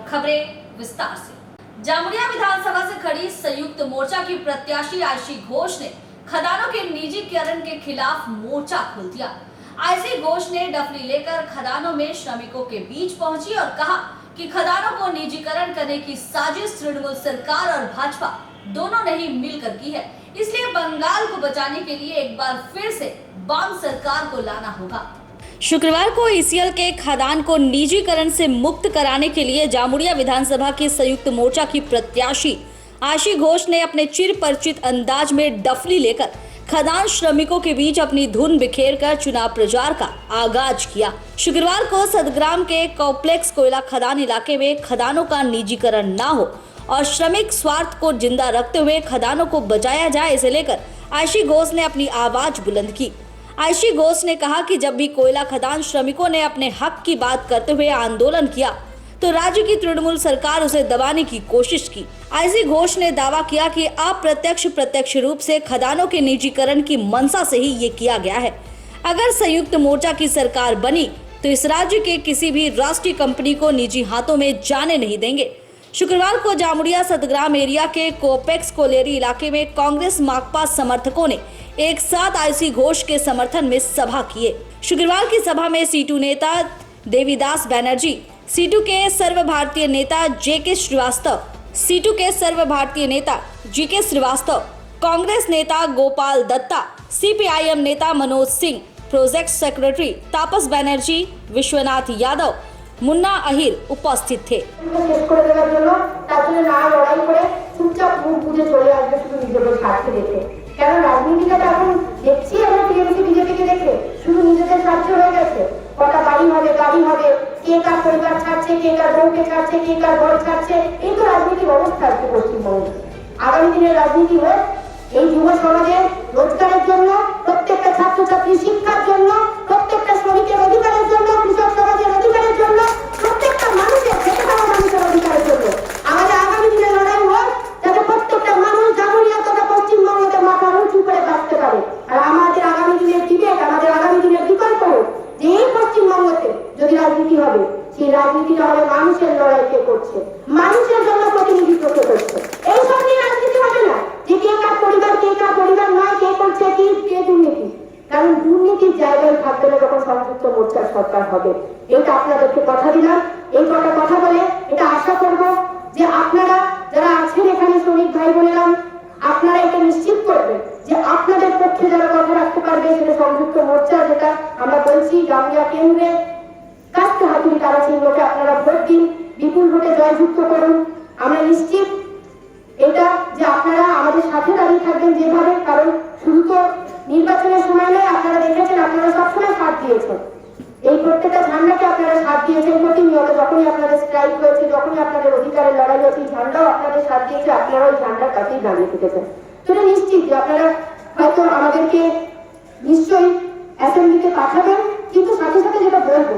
खबरें विस्तार से। जामुरिया विधानसभा से खड़ी संयुक्त मोर्चा की प्रत्याशी आयशी घोष ने खदानों के निजीकरण के खिलाफ मोर्चा खोल दिया। आयशी घोष ने डफली लेकर खदानों में श्रमिकों के बीच पहुंची और कहा कि खदानों को निजीकरण करने की साजिश तृणमूल सरकार और भाजपा दोनों ने ही मिलकर की है, इसलिए बंगाल को बचाने के लिए एक बार फिर से वाम सरकार को लाना होगा। शुक्रवार को ईसीएल के खदान को निजीकरण से मुक्त कराने के लिए जामुरिया विधानसभा की संयुक्त मोर्चा की प्रत्याशी आयशी घोष ने अपने चिर परिचित अंदाज में डफली लेकर खदान श्रमिकों के बीच अपनी धुन बिखेर कर चुनाव प्रचार का आगाज किया। शुक्रवार को सदग्राम के कॉम्प्लेक्स कोयला खदान इलाके में खदानों का निजीकरण न हो और श्रमिक स्वार्थ को जिंदा रखते हुए खदानों को बचाया जाए, इसे लेकर आयशी घोष ने अपनी आवाज बुलंद की। आयशी घोष ने कहा कि जब भी कोयला खदान श्रमिकों ने अपने हक की बात करते हुए आंदोलन किया तो राज्य की तृणमूल सरकार उसे दबाने की कोशिश की। आयशी घोष ने दावा किया कि अप्रत्यक्ष प्रत्यक्ष रूप से खदानों के निजीकरण की मंशा से ही ये किया गया है। अगर संयुक्त मोर्चा की सरकार बनी तो इस राज्य के किसी भी राष्ट्रीय कंपनी को निजी हाथों में जाने नहीं देंगे। शुक्रवार को जामुरिया सदग्राम एरिया के कोपेक्स कोलेरी इलाके में कांग्रेस माकपा समर्थकों ने एक साथ आयशी घोष के समर्थन में सभा किए। शुक्रवार की सभा में सीटू नेता देवीदास बनर्जी, सीटू के सर्व भारतीय नेता जेके श्रीवास्तव, सीटू के सर्व भारतीय नेता जीके श्रीवास्तव, कांग्रेस नेता गोपाल दत्ता, सीपीआईएम नेता मनोज सिंह, प्रोजेक्ट सेक्रेटरी तापस बनर्जी, विश्वनाथ यादव, मुन्ना अहिर उपस्थित थे। কারণ রাজনীতিটা এখন দেখছি আমরা টিএমসি বিজেপিকে দেখে শুধু নিজেদের স্বার্থ হয়ে গেছে। কটা বাড়ি হবে, গাড়ি হবে, কে কার পরিবার ছাড়ছে, কে কার বউকে ছাড়ছে, কে কার ঘর ছাড়ছে, এই তো রাজনীতির অবস্থা আছে পশ্চিমবঙ্গে। আগামী দিনের রাজনীতি হোক এই যুব সমাজের রোজগারের জন্য, প্রত্যেকটা ছাত্রছাত্রী শিক্ষার জন্য, প্রত্যেকটা শ্রমিকের অধিকারের জন্য, কৃষক সমাজের অধিকারের জন্য, প্রত্যেকটা মানুষের খেটে খাওয়া মানুষের অধিকারের জন্য আমাদের আগামী দিনের লড়াই হোক, যাতে প্রত্যেকটা মানুষ জামুরিয়া তথা পশ্চিমবঙ্গতে মাথা উঁচু করে বাঁচতে পারে। আর আমাদের আগামী দিনের ডিবেট, আমাদের আগামী দিনের বিকল্প হোক যে এই পশ্চিমবঙ্গতে যদি রাজনীতি হবে সেই রাজনীতিটা হবে মানুষের লড়াই কে করছে, মানুষের জন্য প্রতিনিধিত্ব কে করছে। এই সব নিয়ে রাজনীতি হবে না যে কে কার পরিবার, কে কার পরিবার নয়, কে করছে কি, কে দুর্নীতি। কারণ দুর্নীতির জায়গায় থাকবে না যখন সংযুক্ত মোর্চার সরকার হবে। এটা আপনাদেরকে কথা দিলাম। এই কটা কথা বলে এটা আশা করব যে আপনারা যারা আছেন এখানে শ্রমিক ভাই বোনেরা, আপনারা এটা নিশ্চিত করবেন যে আপনাদের পক্ষে যারা কথা রাখতে পারবে সেটা সংযুক্ত মোর্চা, যেটা আমরা বলছি জামুরিয়া কেন্দ্রে কাস্তে হাতুড়ি তারা চিহ্নকে আপনারা ভোট দিন, বিপুল ভোটে জয়যুক্ত করুন। আমরা নিশ্চিত এটা যে আপনারা আমাদের সাথে দাঁড়িয়ে থাকবেন যেভাবে, কারণ শুধু তো নির্বাচনের সময় নয়, আপনারা দেখেছেন আপনারা সবসময় সাথ দিয়েছেন। এই প্রত্যেকটা ঝান্ডাকে আপনারা সাথ দিয়েছেন প্রতিনিয়ত, যখনই আপনাদের স্ট্রাইক হয়েছে, যখনই আপনাদের অধিকারের লড়াই হয়েছে, ঝান্ডাও আপনাদের সাথ দিয়েছে, আপনারা ওই ঝান্ডার কাছেই দাঁড়িয়ে থেকেছেন। সেটা নিশ্চিত যে আপনারা হয়তো আমাদেরকে নিশ্চয়ই অ্যাসেম্বলিতে পাঠাবেন, কিন্তু সাথে সাথে যেটা বলবো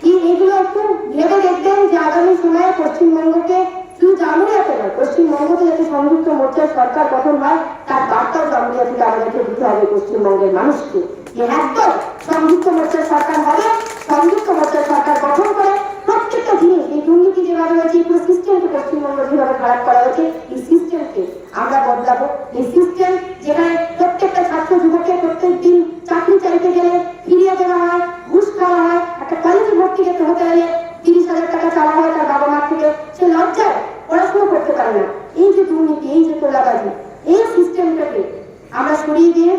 কি এইগুলো একটু ভেবে দেখবেন যে আগামী সময়ে পশ্চিমবঙ্গকে শুধু জামুরিয়াতে নয়, পশ্চিমবঙ্গতে যাতে সংযুক্ত মোর্চার সরকার গঠন হয় তার বার্তাও জামুরিয়া থেকে আমাদেরকে দিতে হবে পশ্চিমবঙ্গের মানুষকে যে একদম সংযুক্ত মোর্চার সরকার হবে, সংযুক্ত মোর্চার সরকার গঠন করে প্রত্যেকটা জিনিস, এই দুর্নীতি যেভাবে হয়েছে, পুরো সিস্টেমকে পশ্চিমবঙ্গ যেভাবে খারাপ করা হয়েছে, এই সিস্টেমকে আমরা বদলাবো। এই সিস্টেম যেখানে প্রত্যেকটা ছাত্র যুবককে প্রত্যেক দিন চাকরি চাইতে গেলে ফিরিয়ে দেওয়া হয়, ঘুষ খাওয়া হয়, একটা কলেজে ভর্তি হতে গেলে 30,000 টাকা চাওয়া হয় তার বাবা মা থেকে, সে লজ্জায় পড়াশোনা করতে পারে না। এই যে দুর্নীতি, এই যে তোলাবাজি, এই সিস্টেমটাকে আমরা সরিয়ে দিয়ে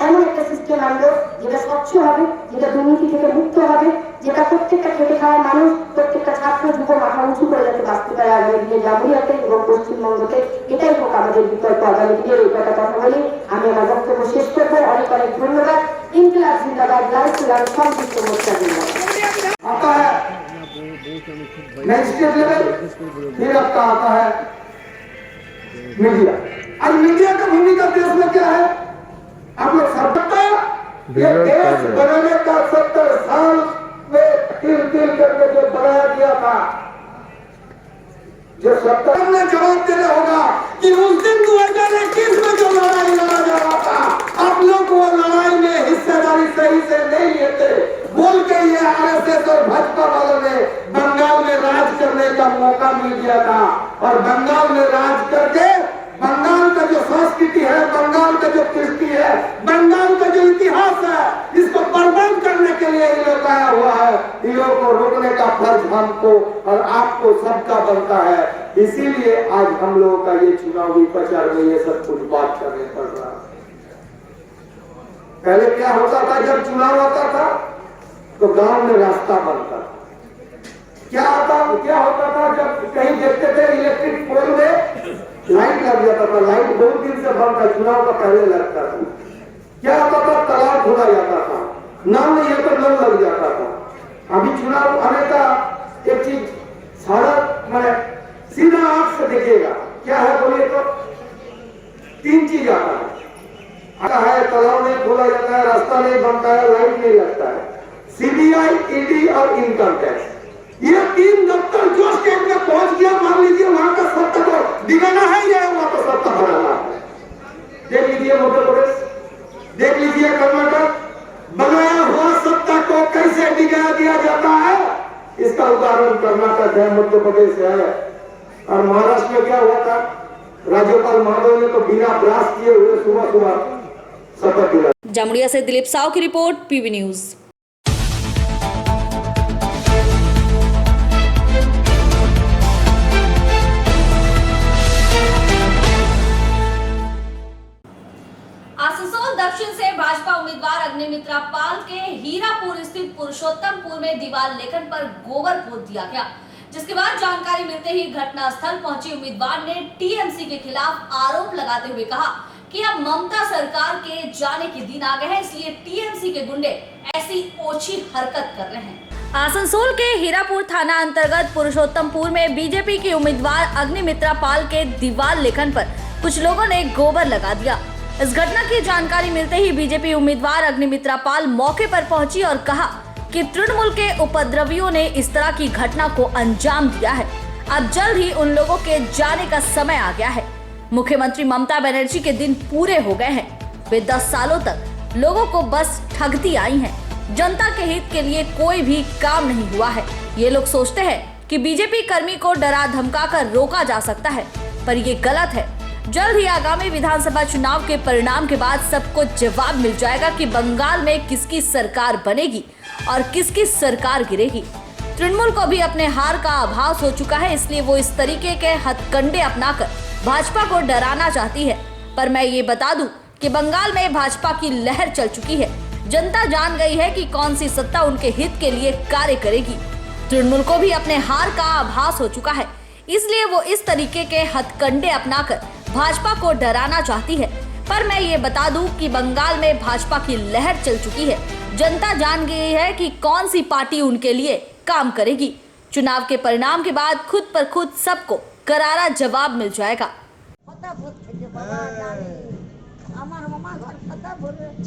এমন একটা সিস্টেম আনবো যেটা স্বচ্ছ হবে, যেটা দুর্নীতি থেকে মুক্ত হবে, যেটা প্রত্যেকটা খেটে খাওয়া মানুষ, প্রত্যেকটা ছাত্র যুব মাথা উঁচু করে যাতে বাঁচতে পারে আগামী দিনে জামুরিয়াতে এবং পশ্চিমবঙ্গতে। এটাই হোক আমাদের বিকল্প আগামী দিনের। এই কথা বলি আমি আমার বক্তব্য শেষ করবো। অনেক অনেক ধন্যবাদ। ইনকিলাব জিন্দাবাদ, লাল সুলাম, সংযুক্ত মোর্চা জিন্দাবাদ। नेक्स्ट लेवल फिर आपका आता है मीडिया। आज मीडिया का भूमिका देश में क्या है? आप लोग सरकार ये देश बनाने का 70 साल में तिल तिल करके जो बनाया गया था, जो सरकार ने जवाब देना होगा कि उस दिन 2021 में जो लड़ाई लड़ा जा रहा था, आप लोग वो लड़ाई में हिस्सेदारी सही से नहीं लेते बोल के ये आरएसएस और भाजपा वालों ने बंगाल में राज करने का मौका मिल गया था और बंगाल में राज करके बंगाल का जो संस्कृति है, बंगाल का जो कृष्टि है, बंगाल का जो इतिहास है, इसको बर्बाद करने के लिए ये लोग आया हुआ है। इन लोगों को रोकने का फर्ज हमको और आपको सबका बनता है। इसीलिए आज हम लोगों का ये चुनावी प्रचार में ये सब कुछ बात करने पड़ रहा है। पहले क्या होता था, जब चुनाव आता था तो गांव में रास्ता बनता था। क्या होता था, जब कहीं देखते थे इलेक्ट्रिक पोल में लाइट लग जाता था, लाइट बहुत दिन से बंद था, चुनाव का पहले लगता था। क्या होता था, तालाब खोदा जाता था, नाम नहीं है तो नल लग जाता था। अभी चुनाव आने का एक चीज सड़क में सीधा आंख से देखिएगा, क्या है बोलिए तो 3 चीज आता है, तालाब नहीं खोला जाता है, रास्ता नहीं बनता है, लाइट नहीं लगता है। सीबीआई, ईडी और इनकम टैक्स, ये 3 दफ्तर जो स्टेट में पहुंच गया, मान लीजिए वहां का सत्ता को दिखाना है या वहां का सत्ता बनाना है। देख लीजिए मध्य प्रदेश, देख लीजिए कर्नाटक, बनाया हुआ सत्ता को कैसे दिखा दिया जाता है। इसका उदाहरण कर्नाटक है, मध्य प्रदेश है। और महाराष्ट्र में क्या हुआ था, राज्यपाल महोदय ने तो बिना ब्रास किए हुए सुबह सुबह शपथ दिलाया। जामुड़िया से दिलीप साव की रिपोर्ट, पीवी न्यूज। आसनसोल दक्षिण से भाजपा उम्मीदवार अग्निमित्रा पाल के हीरापुर स्थित पुरुषोत्तमपुर में दीवार लेखन पर गोबर पोत दिया गया, जिसके बाद जानकारी मिलते ही घटनास्थल पहुंची उम्मीदवार ने टीएमसी के खिलाफ आरोप लगाते हुए कहा कि अब ममता सरकार के जाने के दिन आ गए हैं, इसलिए टीएमसी के गुंडे ऐसी ओछी हरकत कर रहे हैं। आसनसोल के हीरापुर थाना अंतर्गत पुरुषोत्तमपुर में बीजेपी की उम्मीदवार अग्निमित्रा पाल के दीवार लेखन पर कुछ लोगों ने गोबर लगा दिया। इस घटना की जानकारी मिलते ही बीजेपी उम्मीदवार अग्निमित्रा पाल मौके पर पहुंची और कहा कि तृणमूल के उपद्रवियों ने इस तरह की घटना को अंजाम दिया है। अब जल्द ही उन लोगों के जाने का समय आ गया है। मुख्यमंत्री ममता बनर्जी के दिन पूरे हो गए हैं। वे 10 सालों तक लोगों को बस ठगती आई हैं। जनता के हित के लिए कोई भी काम नहीं हुआ है। ये लोग सोचते हैं कि बीजेपी कर्मी को डरा धमका कर रोका जा सकता है, पर ये गलत है। जल्द ही आगामी विधानसभा चुनाव के परिणाम के बाद सबको जवाब मिल जाएगा कि बंगाल में किसकी सरकार बनेगी और किसकी सरकार गिरेगी। तृणमूल को भी अपने हार का आभास हो चुका है, इसलिए वो इस तरीके के हथकंडे अपनाकर भाजपा को डराना चाहती है। पर मैं ये बता दूं कि बंगाल में भाजपा की लहर चल चुकी है। जनता जान गई है कि कौन सी सत्ता उनके हित के लिए कार्य करेगी। तृणमूल को भी अपने हार का आभास हो चुका है, इसलिए वो इस तरीके के हथकंडे अपनाकर भाजपा को डराना चाहती है। पर मैं ये बता दूं कि बंगाल में भाजपा की लहर चल चुकी है। जनता जान गई है कि कौन सी पार्टी उनके लिए काम करेगी। चुनाव के परिणाम के बाद खुद पर खुद सबको करारा जवाब मिल जाएगा।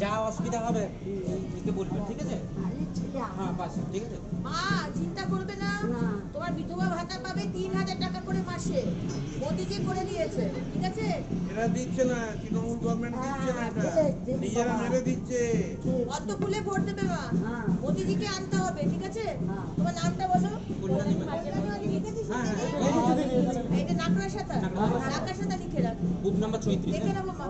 যা অসুবিধা হবে একে বলবেন, ঠিক আছে? হ্যাঁ বাস, ঠিক আছে। মা চিন্তা করবে না, তোমার বিধবা ভাতা পাবে 3000 টাকা করে মাসে, মোদিজি করে দিয়েছে, ঠিক আছে? এরা দিচ্ছে না, তৃণমূল গভর্নমেন্ট দিচ্ছে না, এটা নিজেরা মেরে দিচ্ছে। কত ফুলে ভোট দেবে মা? মোদিজিকে আনতে হবে, ঠিক আছে? তোমার নামটা বলো। এটা নাকড়ার সাথে লিখে রাখ, বুথ নাম্বার 34 দেখে নেবো মা।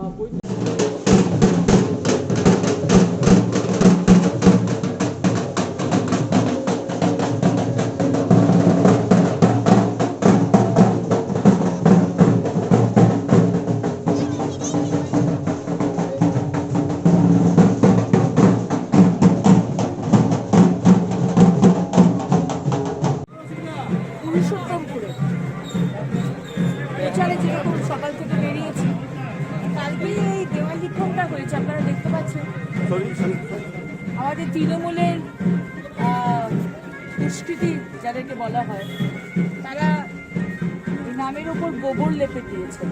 পুরুষোত্তমপুরে প্রচারে যেরকম সকাল থেকে বেরিয়েছি, কালকে এই দেওয়াল লিখনটা হয়েছে, আপনারা দেখতে পাচ্ছেন। আমাদের তৃণমূলের দুষ্কৃতী যাদেরকে বলা হয়, তারা এই নামের ওপর গোবর লেপে দিয়েছে।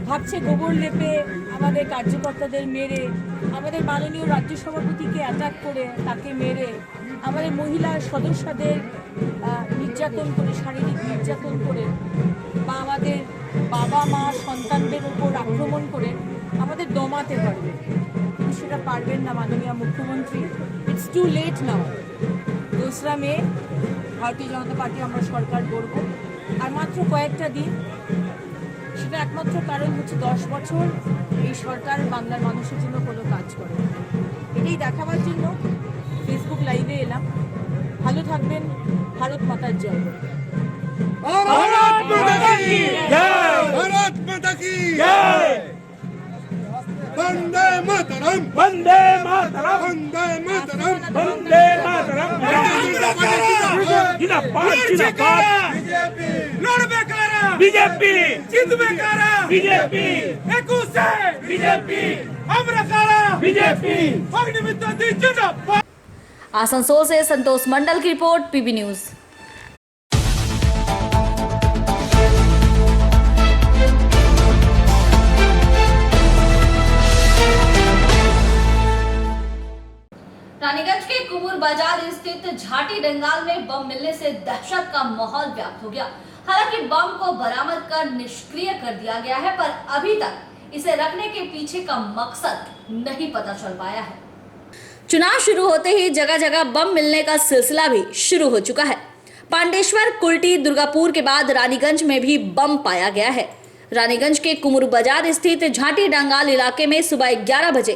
ভাবছে গোবর লেপে আমাদের কার্যকর্তাদের মেরে, আমাদের মাননীয় রাজ্য সভাপতিকে অ্যাটাক করে, তাকে মেরে, আমাদের মহিলা সদস্যদের নির্যাতন করে, শারীরিক নির্যাতন করে, বা আমাদের বাবা মা সন্তানদের উপর আক্রমণ করে আমাদের দমাতে পারবে। সেটা পারবেন না মাননীয় মুখ্যমন্ত্রী। ইটস টু লেট নাও। 2রা মে ভারতীয় জনতা পার্টি আমরা সরকার গড়ব। আর মাত্র কয়েকটা দিন, সেটা একমাত্র কারণ হচ্ছে 10 বছর এই সরকার বাংলার মানুষের জন্য কোনো কাজ করে। এটাই দেখাবার জন্য ফেসবুক লাইভে এলাম। ভালো থাকবেন, ভারত মাতার জয়। भारत माता की जय, भारत माता की जय, वंदे मातरम, वंदे मातरम, वंदे मातरम, वंदे मातरम। जिंदाबाद जिंदाबाद बीजेपी लड़बेकारा, बीजेपी जितबेकारा, बीजेपी 21 से बीजेपी अमरकारा, बीजेपी अग्निमित्र दी जिंदाबाद। आसनसोल से संतोष मंडल की रिपोर्ट, पीबी न्यूज। रानीगंज के कुमुर बाजार स्थित झाटी डंगाल में बम मिलने से दहशत का माहौल व्याप्त हो गया। हालांकि बम को बरामद कर निष्क्रिय कर दिया गया है, पर अभी तक इसे रखने के पीछे का मकसद नहीं पता चल पाया है। चुनाव शुरू होते ही जगह जगह बम मिलने का सिलसिला भी शुरू हो चुका है। पांडेश्वर, कुल्टी, दुर्गापुर के बाद रानीगंज में भी बम पाया गया है। रानीगंज के कुमुर बाजार स्थित झाटी डंगाल इलाके में सुबह 11 बजे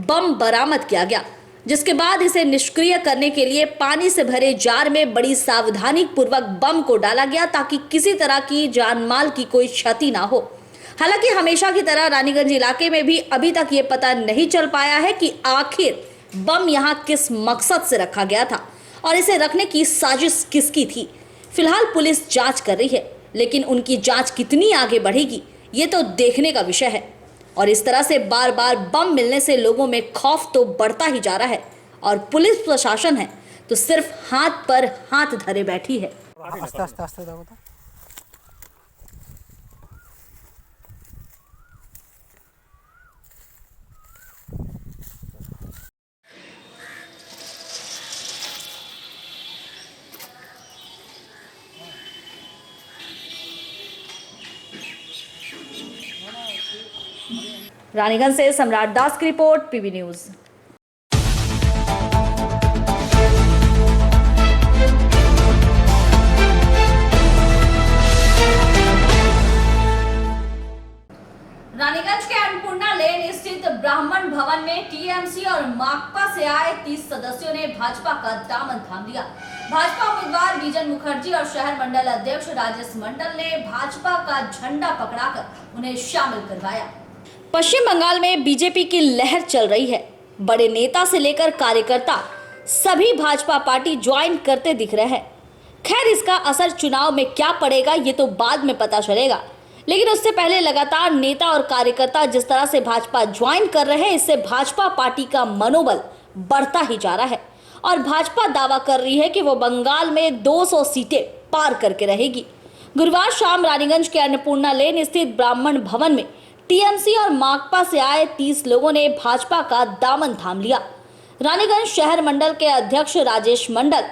बम बरामद किया गया, जिसके बाद इसे निष्क्रिय करने के लिए पानी से भरे जार में बड़ी सावधानी पूर्वक बम को डाला गया ताकि किसी तरह की जान माल की कोई क्षति ना हो। हालांकि हमेशा की तरह रानीगंज इलाके में भी अभी तक ये पता नहीं चल पाया है कि आखिर बम यहाँ किस मकसद से रखा गया था और इसे रखने की साजिश किसकी थी। फिलहाल पुलिस जांच कर रही है, लेकिन उनकी जांच कितनी आगे बढ़ेगी ये तो देखने का विषय है। और इस तरह से बार बार बम मिलने से लोगों में खौफ तो बढ़ता ही जा रहा है और पुलिस प्रशासन है तो सिर्फ हाथ पर हाथ धरे बैठी है। আস্তে আস্তে আস্তে দাও তো। रानीगंज से सम्राट दास की रिपोर्ट, पीबी न्यूज। रानीगंज के अन्नपूर्णा लेन स्थित ब्राह्मण भवन में टीएमसी और माकपा से आए 30 सदस्यों ने भाजपा का दामन थाम लिया। भाजपा उम्मीदवार विजन मुखर्जी और शहर मंडल अध्यक्ष राजेश मंडल ने भाजपा का झंडा पकड़ाकर उन्हें शामिल करवाया। पश्चिम बंगाल में बीजेपी की लहर चल रही है। बड़े नेता से लेकर कार्यकर्ता सभी भाजपा पार्टी ज्वाइन करते दिख रहे हैं। खैर, इसका असर चुनाव में क्या पड़ेगा ये तो बाद में पता चलेगा, लेकिन उससे पहले लगातार नेता और कार्यकर्ता जिस तरह से भाजपा ज्वाइन कर रहे हैं, इससे भाजपा पार्टी का मनोबल बढ़ता ही जा रहा है और भाजपा दावा कर रही है कि वो बंगाल में 200 सीटें पार करके रहेगी। गुरुवार शाम रानीगंज के अन्नपूर्णा लेन स्थित ब्राह्मण भवन में टीएमसी और माकपा से आए 30 लोगों ने भाजपा का दामन थाम लिया। रानीगंज शहर मंडल के अध्यक्ष राजेश मंडल,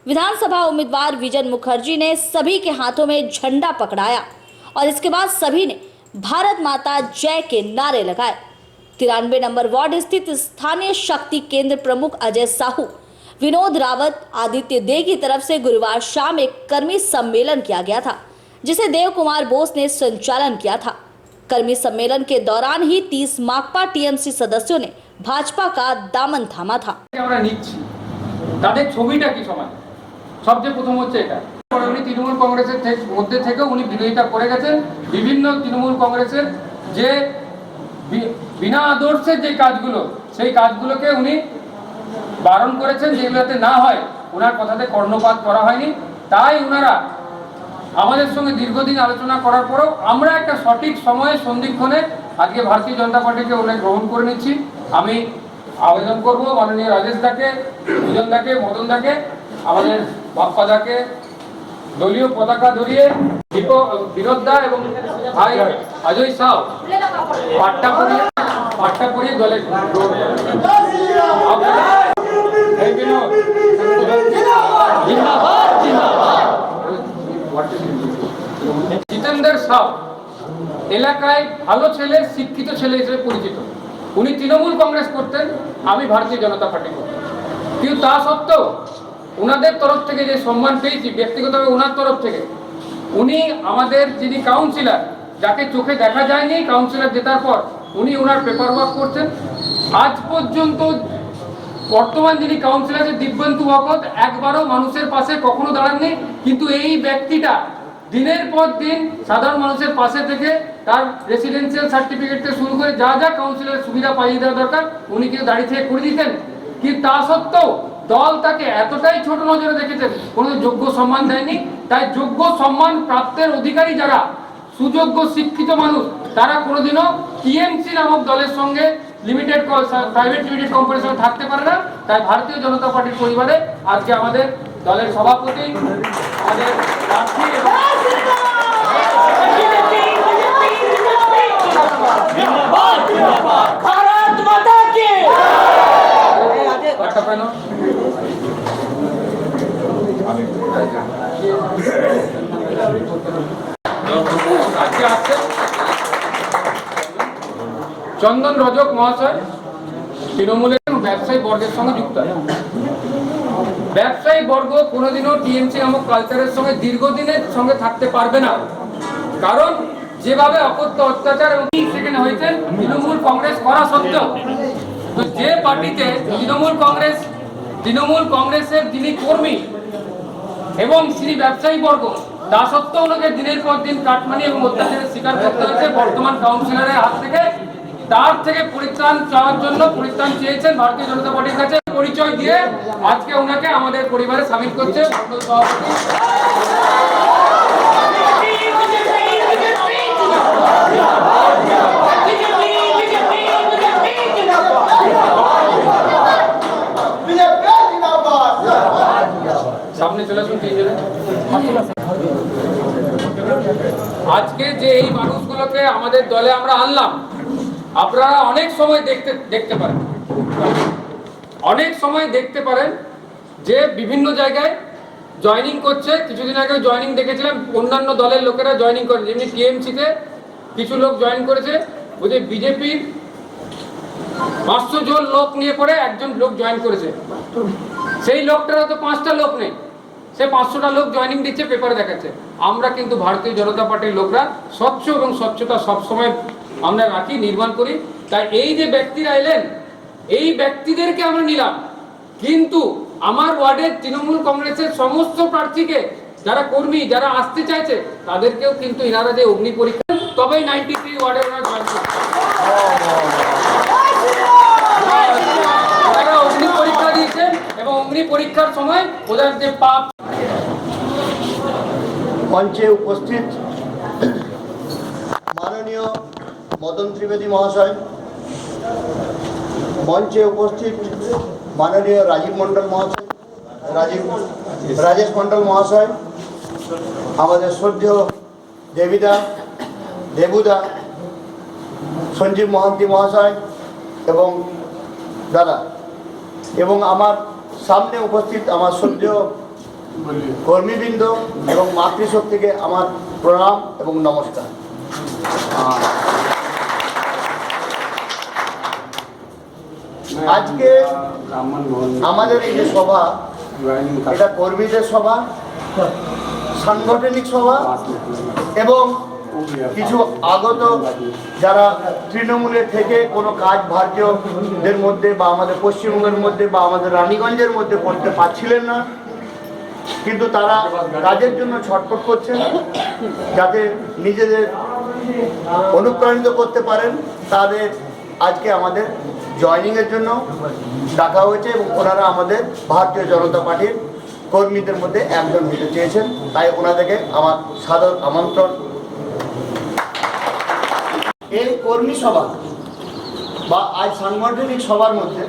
विधानसभा उम्मीदवार विजन मुखर्जी ने सभी के हाथों में झंडा पकड़ाया और इसके बाद सभी ने भारत माता जय के नारे लगाए। 93 नंबर वार्ड स्थित स्थानीय शक्ति केंद्र प्रमुख अजय साहू, विनोद रावत, आदित्य दे की तरफ से गुरुवार शाम एक कर्मी सम्मेलन किया गया था, जिसे देव कुमार बोस ने संचालन किया था। कर्मी सम्मेलन के दौरान ही 30 माकपा टीएमसी सदस्यों ने भाजपा का दामन थामा था। আমরা নিচ্ছি তাদের ছবিটা কি সমাজ সবচেয়ে প্রথম হচ্ছে এটা। উনি তৃণমূল কংগ্রেসের মধ্যে থেকে উনি বিরোধিতা করে গেছেন বিভিন্ন তৃণমূল কংগ্রেসের যে বিনা আদর্শের যে কাজগুলো সেই কাজগুলোকে উনি বারণ করেছেন, যেগুলোতে না হয় ওনার কথাতে কর্ণপাত করা হয়নি। তাই ওনারা আমাদের সঙ্গে দীর্ঘদিন আলোচনা করার পরেও আমরা একটা সঠিক সময়ে সন্ধিক্ষণে আজকে ভারতীয় জনতা পার্টিকে উনি গ্রহণ করে নিচ্ছি। আমি আবেদন করব মাননীয় রাজেশ দাকে, বিজন দাকে, মদন দাকে, আমাদের বাপ্পা দাকে দলীয় পতাকা ধরিয়ে বিনোদ দা এবং ভাই অজয় সাহ পাট্টা পরিয়ে দলে জিতেন্দ্র সাহ এলাকায় ভালো ছেলে, শিক্ষিত ছেলে হিসেবে পরিচিত। উনি তৃণমূল কংগ্রেস করতেন, আমি ভারতীয় জনতা পার্টি করতাম, কিন্তু তা সত্ত্বেও ওনাদের তরফ থেকে যে সম্মান পেয়েছি ব্যক্তিগতভাবে ওনার তরফ থেকে, উনি আমাদের যিনি কাউন্সিলর, যাকে চোখে দেখা যায়নি কাউন্সিলর জেতার পর, উনি ওনার পেপার ওয়ার্ক করছেন। আজ পর্যন্ত বর্তমান যিনি কাউন্সিলর দিব্যেন্দু ভগত একবারও মানুষের পাশে কখনো দাঁড়াননি, কিন্তু এই ব্যক্তিটা দিনের পর দিন সাধারণ মানুষের পাশে থেকে তার রেসিডেন্সিয়াল সার্টিফিকেট থেকে শুরু করে যা যা কাউন্সিলরের সুবিধা পাইয়ে দেওয়া দরকার উনি কিন্তু দাঁড়িয়ে থেকে করে দিতেন। কিন্তু তা সত্ত্বেও দল তাকে এতটাই ছোট নজরে দেখেছেন, কোনো যোগ্য সম্মান দেয়নি। তাই যোগ্য সম্মান প্রাপ্তের অধিকারী যারা সুযোগ্য শিক্ষিত মানুষ, তারা কোনোদিনও টিএমসি নামক দলের সঙ্গে লিমিটেড প্রাইভেট লিমিটেড কোম্পানির সঙ্গে থাকতে পারে না। তাই ভারতীয় জনতা পার্টির পরিবারে আজকে আমাদের দলের সভাপতি, আমাদের প্রার্থী আজকে আসছে চন্দন রজক মহাশয়, তৃণমূলের ব্যবসায়ী বর্গের সঙ্গে যুক্ত আছে। ব্যবসায়ী বর্গ কোনোদিনও টিএমসি নামক কালচারের সঙ্গে দীর্ঘদিনের সঙ্গে থাকতে পারবে না, কারণ যেভাবে অকথ্য অত্যাচার এবং সেখানে হয়েছে তৃণমূল কংগ্রেস করা সত্ত্বেও, তো যে পার্টিতে তৃণমূল কংগ্রেসের যিনি কর্মী এবং তিনি ব্যবসায়ী বর্গ, তা সত্ত্বেও ওনাকে দিনের পর দিন কাটমানি এবং অত্যাচারের শিকার করতে হয়েছে বর্তমান কাউন্সিলরের হাত থেকে। তার থেকে পরিত্রাণ চাওয়ার জন্য পরিত্রাণ চেয়েছেন ভারতীয় জনতা পার্টির কাছে, পরিচয় দিয়ে আজকে ওনাকে আমাদের পরিবারে সামিল করছে মণ্ডল সভাপতি। সামনে চলে আসুন তিনজনে। আজকে যে এই মানুষগুলোকে আমাদের দলে আমরা আনলাম, আপনারা অনেক সময় দেখতে পারেন যে বিভিন্ন জায়গায় জয়েনিং করছে। কিছুদিন আগে জয়েনিং দেখেছিলাম, অন্যান্য দলের লোকেরা জয়েনিং করে, যেমনি টিএমসিতে কিছু লোক জয়েন করেছে, ওই যে বিজেপির 500 জন লোক নিয়ে পরে একজন লোক জয়েন করেছে। সেই লোকটার তো 5টা লোক নেই, সে 500টা লোক জয়েনিং দিচ্ছে, পেপারে দেখাচ্ছে। আমরা কিন্তু ভারতীয় জনতা পার্টির লোকরা স্বচ্ছ এবং স্বচ্ছতা সবসময় আমরা রাখি, নির্মাণ করি। তাই এই যে ব্যক্তিরা এলেন, এই ব্যক্তিদেরকে আমরা নিলাম, কিন্তু আমার ওয়ার্ডের তৃণমূল কংগ্রেসের সমস্ত প্রার্থীকে, যারা কর্মী, যারা আসতে চাইছে, তাদেরকেও কিন্তু এনারা যে অগ্নি পরীক্ষা, তবেই 93 ওয়ার্ডে ওনারা জয়েন করছে। ওনারা অগ্নি পরীক্ষা দিয়েছেন এবং অগ্নি পরীক্ষার সময় ওদের যে পাপ। মঞ্চে উপস্থিত মাননীয় মদন ত্রিবেদী মহাশয়, মঞ্চে উপস্থিত মাননীয় রাজীব মণ্ডল মহাশয়, রাজেশ মণ্ডল মহাশয়, আমাদের শ্রদ্ধেয় দেবুদা, সঞ্জীব মহান্তি মহাশয় এবং দাদা, এবং আমার সামনে উপস্থিত আমার শ্রদ্ধেয় কর্মীবৃন্দ এবং মাতৃশক্তিকে আমার প্রণাম এবং নমস্কার। আজকে আমাদের এই যে সভা, এটা কর্মীদের সভা, সাংগঠনিক সভা এবং কিছু আগত যারা তৃণমূলে থেকে কোনো কাজ ভারতীয়দের মধ্যে বা আমাদের পশ্চিমবঙ্গের মধ্যে বা আমাদের রানীগঞ্জের মধ্যে করতে পারছিলেন না, কিন্তু তারা কাজের জন্য ছটফট করছেন, যাতে নিজেদের অনুপ্রাণিত করতে পারেন, তাদের আজকে আমাদের জয়েনিংয়ের জন্য ডাকা হয়েছে এবং ওনারা আমাদের ভারতীয় জনতা পার্টির কর্মীদের মধ্যে একজন হতে চেয়েছেন, তাই ওনাদেরকে আমার সাদর আমন্ত্রণ। এই কর্মী সভা বা আজ সাংগঠনিক সভার মধ্যে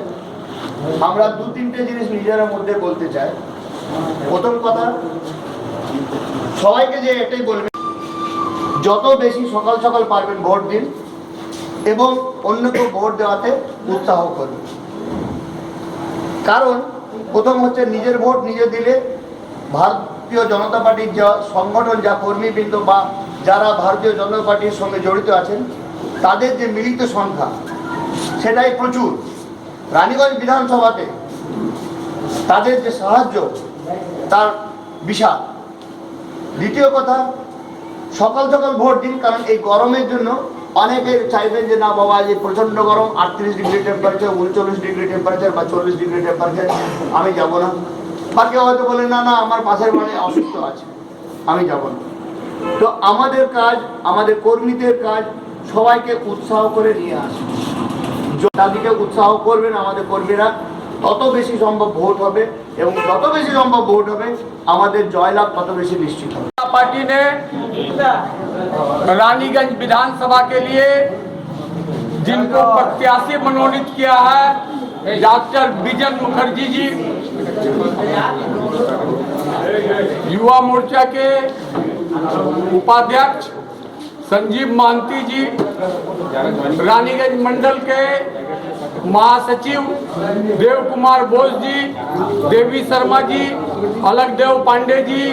আমরা 2-3টে জিনিস নিজের মধ্যে বলতে চাই। প্রথম কথা, সবাইকে যে এটাই বলবেন, যত বেশি সকাল সকাল পারবেন ভোট দিন এবং অন্যকে ভোট দেওয়াতে উৎসাহ করুন। কারণ প্রথম হচ্ছে নিজের ভোট নিজে দিলে ভারতীয় জনতা পার্টির যা সংগঠন, যা কর্মীবৃন্দ বা যারা ভারতীয় জনতা পার্টির সঙ্গে জড়িত আছেন, তাদের যে মিলিত সংখ্যা সেটাই প্রচুর। রানীগঞ্জ বিধানসভাতে তাদের যে সাহায্য তার বিশাল। দ্বিতীয় কথা, সকাল সকাল ভোট দিন, কারণ এই গরমের জন্য অনেকে চাইবেন যে না বাবা যে প্রচণ্ড গরম, 38 ডিগ্রি টেম্পারেচার, 39 ডিগ্রি টেম্পারেচার বা 40 ডিগ্রি টেম্পারেচার, আমি যাব না। বা কেউ হয়তো বলে না না আমার পাশের বাড়ি অসুস্থ আছে, আমি যাব না। তো আমাদের কাজ, আমাদের কর্মীদের কাজ সবাইকে উৎসাহ করে নিয়ে আসে। তাদেরকে উৎসাহ করবেন আমাদের কর্মীরা, তত বেশি সম্ভব ভোট হবে, এবং যত বেশি সম্ভব ভোট হবে আমাদের জয়লাভ তত বেশি निश्चित হবে। पार्टी ने रानीगंज विधानसभा के लिए जिनको प्रत्याशी मनोनीत किया है, डॉक्टर बिजन मुखर्जी जी, युवा मोर्चा के उपाध्यक्ष संजीव मानती जी, रानीगंज मंडल के महासचिव देव कुमार बोस जी, देवी शर्मा जी, अलग देव पांडे जी,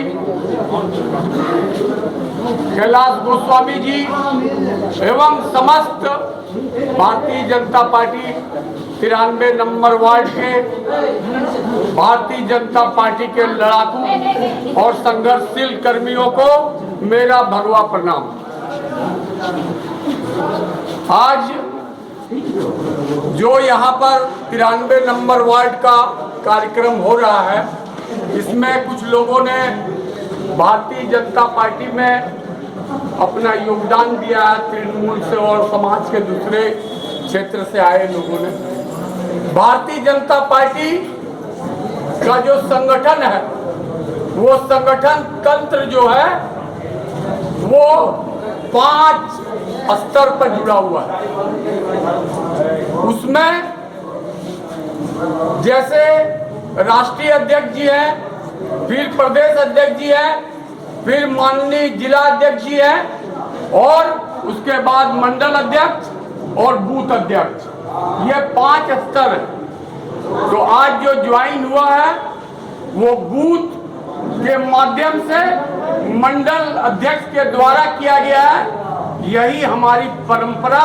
कैलाश गोस्वामी जी एवं समस्त Bharatiya Janata party 93 number ward के भारतीय जनता पार्टी के लड़ाकू और संघर्षशील कर्मियों को मेरा भगवा प्रणाम। आज जो यहाँ पर 93 नंबर वार्ड का कार्यक्रम हो रहा है, इसमें कुछ लोगों ने भारतीय जनता पार्टी में अपना योगदान दिया है, तृणमूल से और समाज के दूसरे क्षेत्र से आए लोगों ने। भारतीय जनता पार्टी का जो संगठन है, वो संगठन तंत्र जो है वो 5 स्तर पर जुड़ा हुआ है। उसमें जैसे राष्ट्रीय अध्यक्ष जी हैं, फिर प्रदेश अध्यक्ष जी हैं, फिर माननीय जिला अध्यक्ष जी हैं, और उसके बाद मंडल अध्यक्ष और बूथ अध्यक्ष, ये 5 स्तर हैं। तो आज जो ज्वाइन हुआ है वो बूथ के माध्यम से मंडल अध्यक्ष के द्वारा किया गया है। यही हमारी परंपरा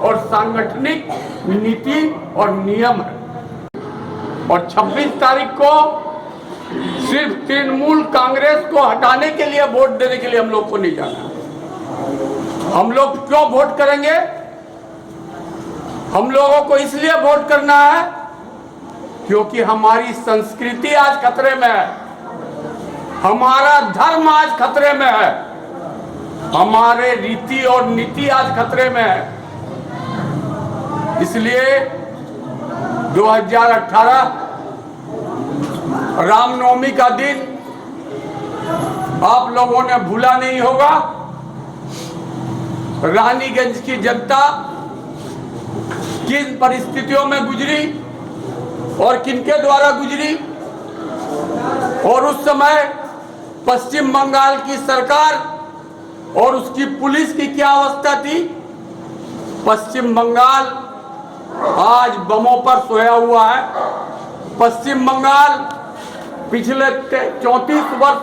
और सांगठनिक नीति और नियम है। और 26 तारीख को सिर्फ तृणमूल कांग्रेस को हटाने के लिए वोट देने के लिए हम लोग को नहीं जाना। हम लोग क्यों वोट करेंगे? हम लोगों को इसलिए वोट करना है क्योंकि हमारी संस्कृति आज खतरे में है, हमारा धर्म आज खतरे में है, हमारे रीति और नीति आज खतरे में है। इसलिए 2018 रामनवमी का दिन आप लोगों ने भूला नहीं होगा। रानीगंज की जनता किन परिस्थितियों में गुजरी और किनके द्वारा गुजरी, और उस समय पश्चिम बंगाल की सरकार और उसकी पुलिस की क्या अवस्था थी। पश्चिम बंगाल आज बमों पर सोया हुआ है। पश्चिम बंगाल पिछले 34 वर्ष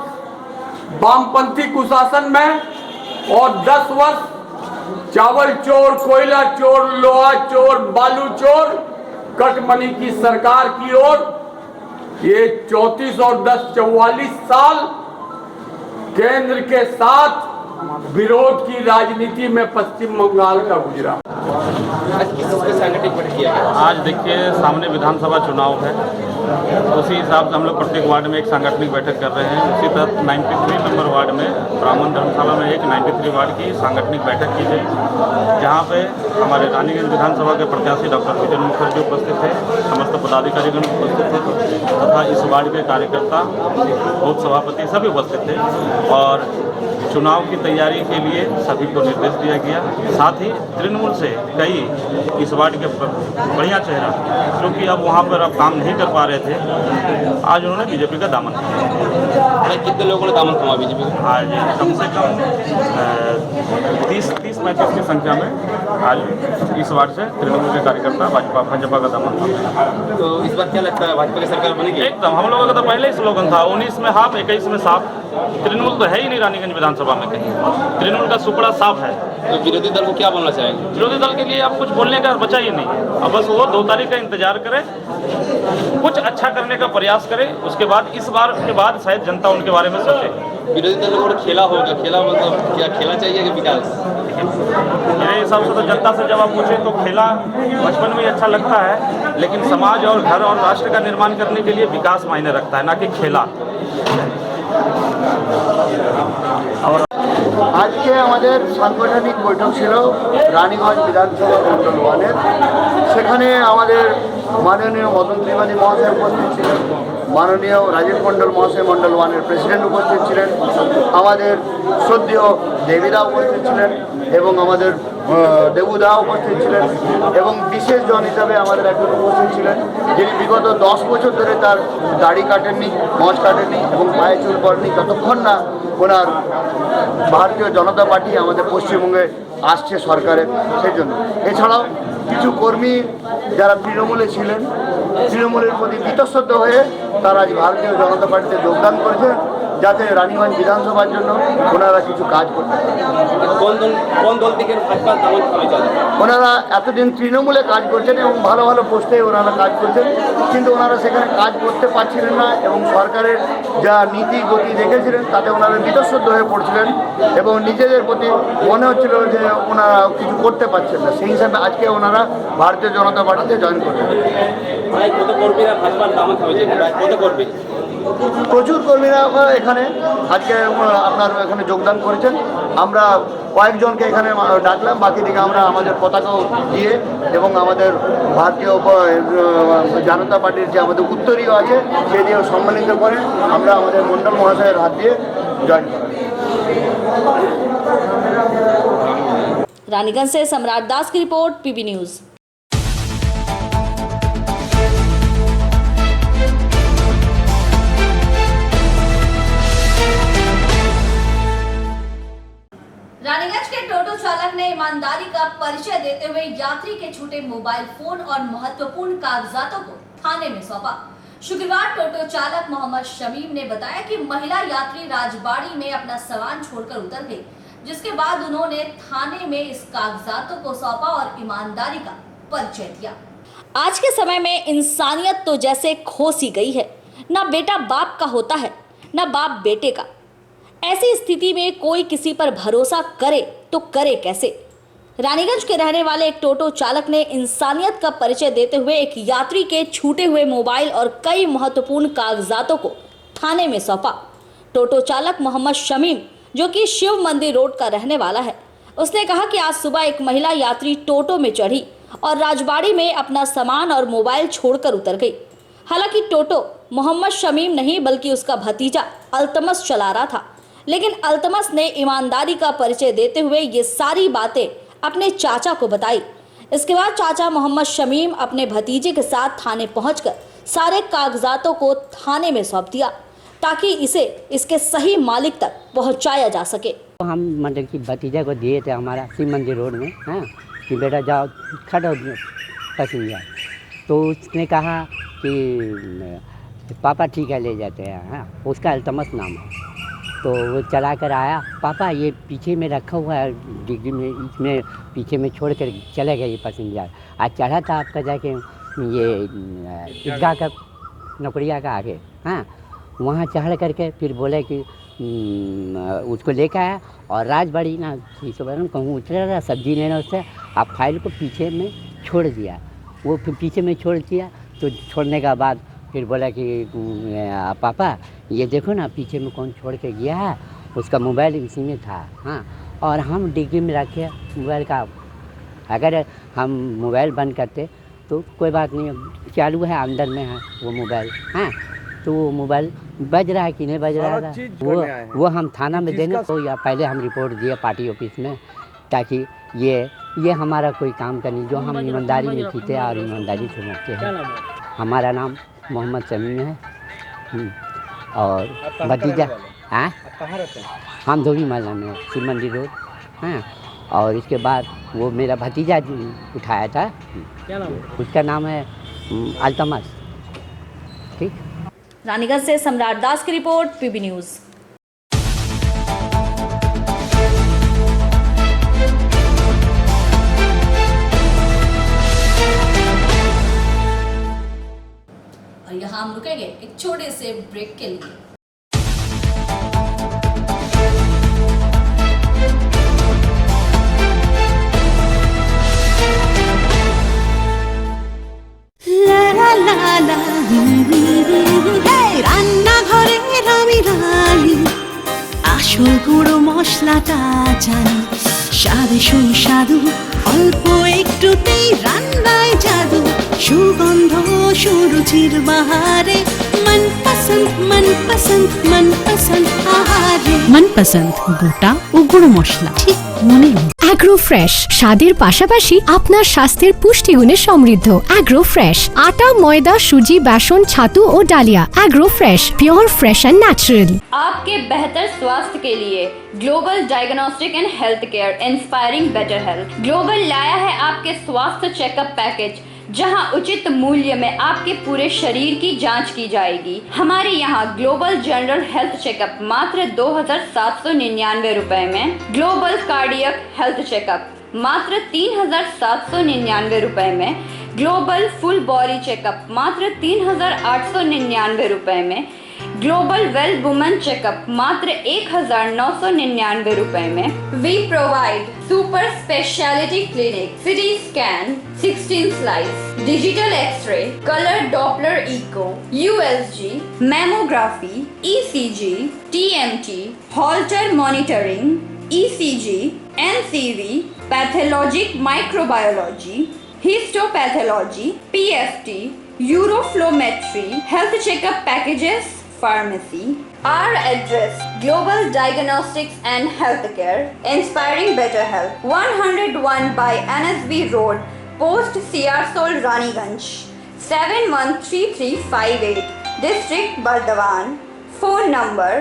वामपंथी कुशासन में और 10 वर्ष चावल चोर, कोयला चोर, लोहा चोर, बालू चोर कटमनी की सरकार की ओर ये 34 और 10 44 साल केंद्र के साथ विरोध की राजनीति में पश्चिम बंगाल का गुजरा। आज देखिए सामने विधानसभा चुनाव है, उसी हिसाब से हम लोग प्रत्येक वार्ड में एक सांगठनिक बैठक कर रहे हैं। उसी तरह 93 नंबर वार्ड में ब्राह्मण धर्मशाला में एक 93 वार्ड की सांगठनिक बैठक की गई, जहां पे हमारे रानीगंज विधानसभा के प्रत्याशी डॉक्टर बिजन मुखर्जी उपस्थित थे, समस्त पदाधिकारीगण उपस्थित थे तथा इस वार्ड के कार्यकर्ता, बूथ सभापति सभी उपस्थित थे। और चुनाव की तैयारी के लिए सभी को निर्देश दिया गया। साथ ही तृणमूल से कई इस वार्ड के बढ़िया चेहरा, क्योंकि अब वहाँ पर अब काम नहीं कर पा रहे थे, आज उन्होंने बीजेपी का दामन थामा। कितने लोगों ने दामन थामा बीजेपी का? आज कम से कम 30-35 की संख्या में आज इस वार्ड से तृणमूल के कार्यकर्ता भाजपा का दामन थामा। तो इस बार क्या लगता है भाजपा की सरकार बनेगी? एकदम, हम लोगों का तो पहले ही स्लोगन था 19 में हाफ 21 में साफ। तृणमूल तो है ही नहीं रानीगंज विधानसभा में कहीं। तृणमूल का सुपड़ा साफ है। तो विरोधी दल को क्या बोलना चाहेंगे? विरोधी दल के लिए अब कुछ बोलने का बचा ही नहीं। अब बस वो 2 तारीख का इंतजार करे, कुछ अच्छा करने का प्रयास करे, उसके बाद इस बार के बाद शायद जनता उनके बारे में सोचे। विरोधी दल को खेला होगा, खेला मतलब क्या खेला चाहिए कि विकास? मेरे हिसाब से तो जनता से जब आप पूछें तो खेला बचपन में अच्छा लगता है, लेकिन समाज और घर और राष्ट्र का निर्माण करने के लिए विकास मायने रखता है, ना कि खेला। আজকে আমাদের সাংগঠনিক বৈঠক ছিল রানীগঞ্জ বিধানসভা মণ্ডল 1-এর। সেখানে আমাদের মাননীয় মদন ত্রিপাঠী মহাশয় উপস্থিত ছিলেন, মাননীয় রাজীব মণ্ডল মহাশয় মণ্ডল 1-এর প্রেসিডেন্ট উপস্থিত ছিলেন, আমাদের শ্রদ্ধেয় দেবীদা উপস্থিত ছিলেন এবং আমাদের দেবুদা উপস্থিত ছিলেন এবং বিশেষ জন হিসাবে আমাদের একজন উপস্থিত ছিলেন যিনি বিগত 10 বছর ধরে তার দাড়ি কাটেননি, মচ কাটেননি এবং পায়ে চুল পড়েনি যতক্ষণ না ওনার ভারতীয় জনতা পার্টি আমাদের পশ্চিমবঙ্গে আসছে সরকারে, সেই জন্য। এছাড়াও কিছু কর্মী যারা তৃণমূলে ছিলেন, তৃণমূলের প্রতি বিতশ্রদ্ধ হয়ে তারা আজ ভারতীয় জনতা পার্টিতে যোগদান করেছে যাতে রানীগঞ্জ বিধানসভার জন্য ওনারা কিছু কাজ করতে পারেন। কোন দল থেকে ভাজপা দামন খাবে চলে? ওনারা এতদিন তৃণমূলে কাজ করছেন এবং ভালো ভালো পোস্টে ওনারা কাজ করছেন, কিন্তু ওনারা সেখানে কাজ করতে পারছিলেন না এবং সরকারের যা নীতি গতি দেখেছিলেন তাতে ওনারা বিতশ্রদ্ধ হয়ে পড়ছিলেন এবং নিজেদের প্রতি মনে হচ্ছিল যে ওনারা কিছু করতে পারছেন না। সেই হিসাবে আজকে ওনারা ভারতীয় জনতা পার্টিতে জয়েন করলেন। কত কর্মীরা ভাজপার দামন খাবে? কত কর্মী? প্রচুর কর্মীরা এখানে আজকে আপনার এখানে যোগদান করেছেন। আমরা কয়েকজনকে এখানে ডাকলাম, বাকি দিকে আমরা আমাদের পতাকাও দিয়ে এবং আমাদের ভারতীয় জনতা পার্টির যে আমাদের উত্তরীয় আছে সে দিয়েও সম্মানিত করে আমরা আমাদের মণ্ডল মহাশয়ের হাত দিয়ে জয়েন করি। रानीगंज से सम्राट दास की रिपोर्ट, पीबी न्यूज। रानीगंज के टोटो चालक ने ईमानदारी का परिचय देते हुए यात्री के छूटे मोबाइल फोन और महत्वपूर्ण कागजातों को थाने में सौंपा। शुक्रवार टोटो चालक मोहम्मद शमीम ने बताया कि महिला यात्री राजबाड़ी में अपना सामान छोड़कर उतर गई, जिसके बाद उन्होंने थाने में इस कागजातों को सौंपा और ईमानदारी का परिचय दिया। आज के समय में इंसानियत तो जैसे खो सी गई है, ना बेटा बाप का होता है, ना बाप बेटे का। ऐसी स्थिति में कोई किसी पर भरोसा करे तो करे कैसे? रानीगंज के रहने वाले एक टोटो चालक ने इंसानियत का परिचय देते हुए एक यात्री के छूटे हुए मोबाइल और कई महत्वपूर्ण कागजातों को थाने में सौंपा। टोटो चालक मोहम्मद शमीम, जो कि शिव मंदिर रोड का रहने वाला है, उसने कहा कि आज सुबह एक महिला यात्री टोटो में चढ़ी और राजबाड़ी में अपना सामान और मोबाइल छोड़कर उतर गई। हालांकि टोटो मोहम्मद शमीम नहीं बल्कि उसका भतीजा अल्तमस चला रहा था, लेकिन अल्तमस ने ईमानदारी का परिचय देते हुए ये सारी बातें अपने चाचा को बताई। इसके बाद चाचा मोहम्मद शमीम अपने भतीजे के साथ थाने पहुंचकर सारे कागजातों को थाने में सौंप दिया ताकि इसे इसके सही मालिक तक पहुंचाया जा सके। तो हम मतलब कि भतीजा को दिए थे हमारा शिव मंदिर रोड में, हाँ, कि बेटा जाओ खड़ो पैसेंजर। तो उसने कहा कि पापा ठीक है ले जाते हैं, हाँ, उसका अल्तमस नाम है। तो वो चला कर आया, पापा ये पीछे में रखा हुआ है डिग्गी में, इसमें पीछे में छोड़ कर चले गए ये पैसेंजर। आज चढ़ा था आपका जाके ये ईदगाह का नौकरिया का आगे, हाँ, वहाँ चढ़ करके फिर बोले कि उसको लेकर आया और राजबाड़ी ना कहूँ उतरा रहा सब्जी लेना, उससे आप फाइल को पीछे में छोड़ दिया। वो फिर पीछे में छोड़ दिया, तो छोड़ने के बाद फिर बोला कि पापा ये देखो ना पीछे में कौन छोड़ के गया है, उसका मोबाइल इसी में था, हाँ, और हम डिग्गी में रखे मोबाइल का। अगर हम मोबाइल बंद करते तो कोई बात नहीं, चालू है अंदर में है वो मोबाइल, हाँ, तो वो मोबाइल बज रहा है कि नहीं बज रहा था वो हम थाना में देने तो या पहले हम रिपोर्ट दिए पार्टी ऑफिस में, ताकि ये हमारा कोई काम करनी जो हम ईमानदारी में जीते और ईमानदारी से मरते हैं। हमारा नाम मोहम्मद शमीम है और भतीजा, हाँ, हम धोबी महल्ला में शिव मंदिर रोड, हाँ, और इसके बाद वो मेरा भतीजा उठाया था, क्या नाम? उसका नाम है अल्तमस। ठीक। रानीगंज से सम्राट दास की रिपोर्ट, पीबी न्यूज। एक छोटे से ब्रेक के लिए। রান্নাঘরের আমি রানী, আসল গুঁড়ো মশলাটা জানি, স্বাদে সুস্বাদু অল্প একটুতেই রান্নায় জাদু, সুগন্ধ সুরুচির বাহারে মনপসন্দ আহারে। মনপসন্দ গোটা ও গুঁড়ো মশলা ঠিক মনে। অ্যাগ্রো ফ্রেশ স্বাদের পাশাপাশি আপনার স্বাস্থ্যের পুষ্টিগুণে সমৃদ্ধ। অ্যাগ্রো ফ্রেশ আটা, ময়দা, সুজি, बेसन, ছাতু ও ডালিয়া। Agro fresh pure fresh and natural. आपके बेहतर स्वास्थ्य के लिए global diagnostic and health care inspiring better health. Global लाया है आपके स्वास्थ्य चेकअप पैकेज, जहां उचित मूल्य में आपके पूरे शरीर की जांच की जाएगी। हमारे यहाँ ग्लोबल जनरल हेल्थ चेकअप मात्र 2,799 रुपए में, ग्लोबल कार्डियक हेल्थ चेकअप मात्र 3,799 रुपए में, ग्लोबल फुल बॉडी चेकअप मात्र 3,899 रुपए में, ग्लोबल वेल वुमेन चेकअप मात्र 1,999 रुपए में। We provide super speciality clinic, CT scan, 16 slice, digital X ray, colour Doppler echo, USG, mammography, ECG, TMT, Holter monitoring, ECG, NCV, pathologic microbiology, histopathology, PFT, uroflowmetry, health checkup packages, pharmacy. Our address: Global Diagnostics and Healthcare, inspiring better health. 101 by NSB Road, Post Siarsol, Raniganj, 713358, District Bardhaman. Phone number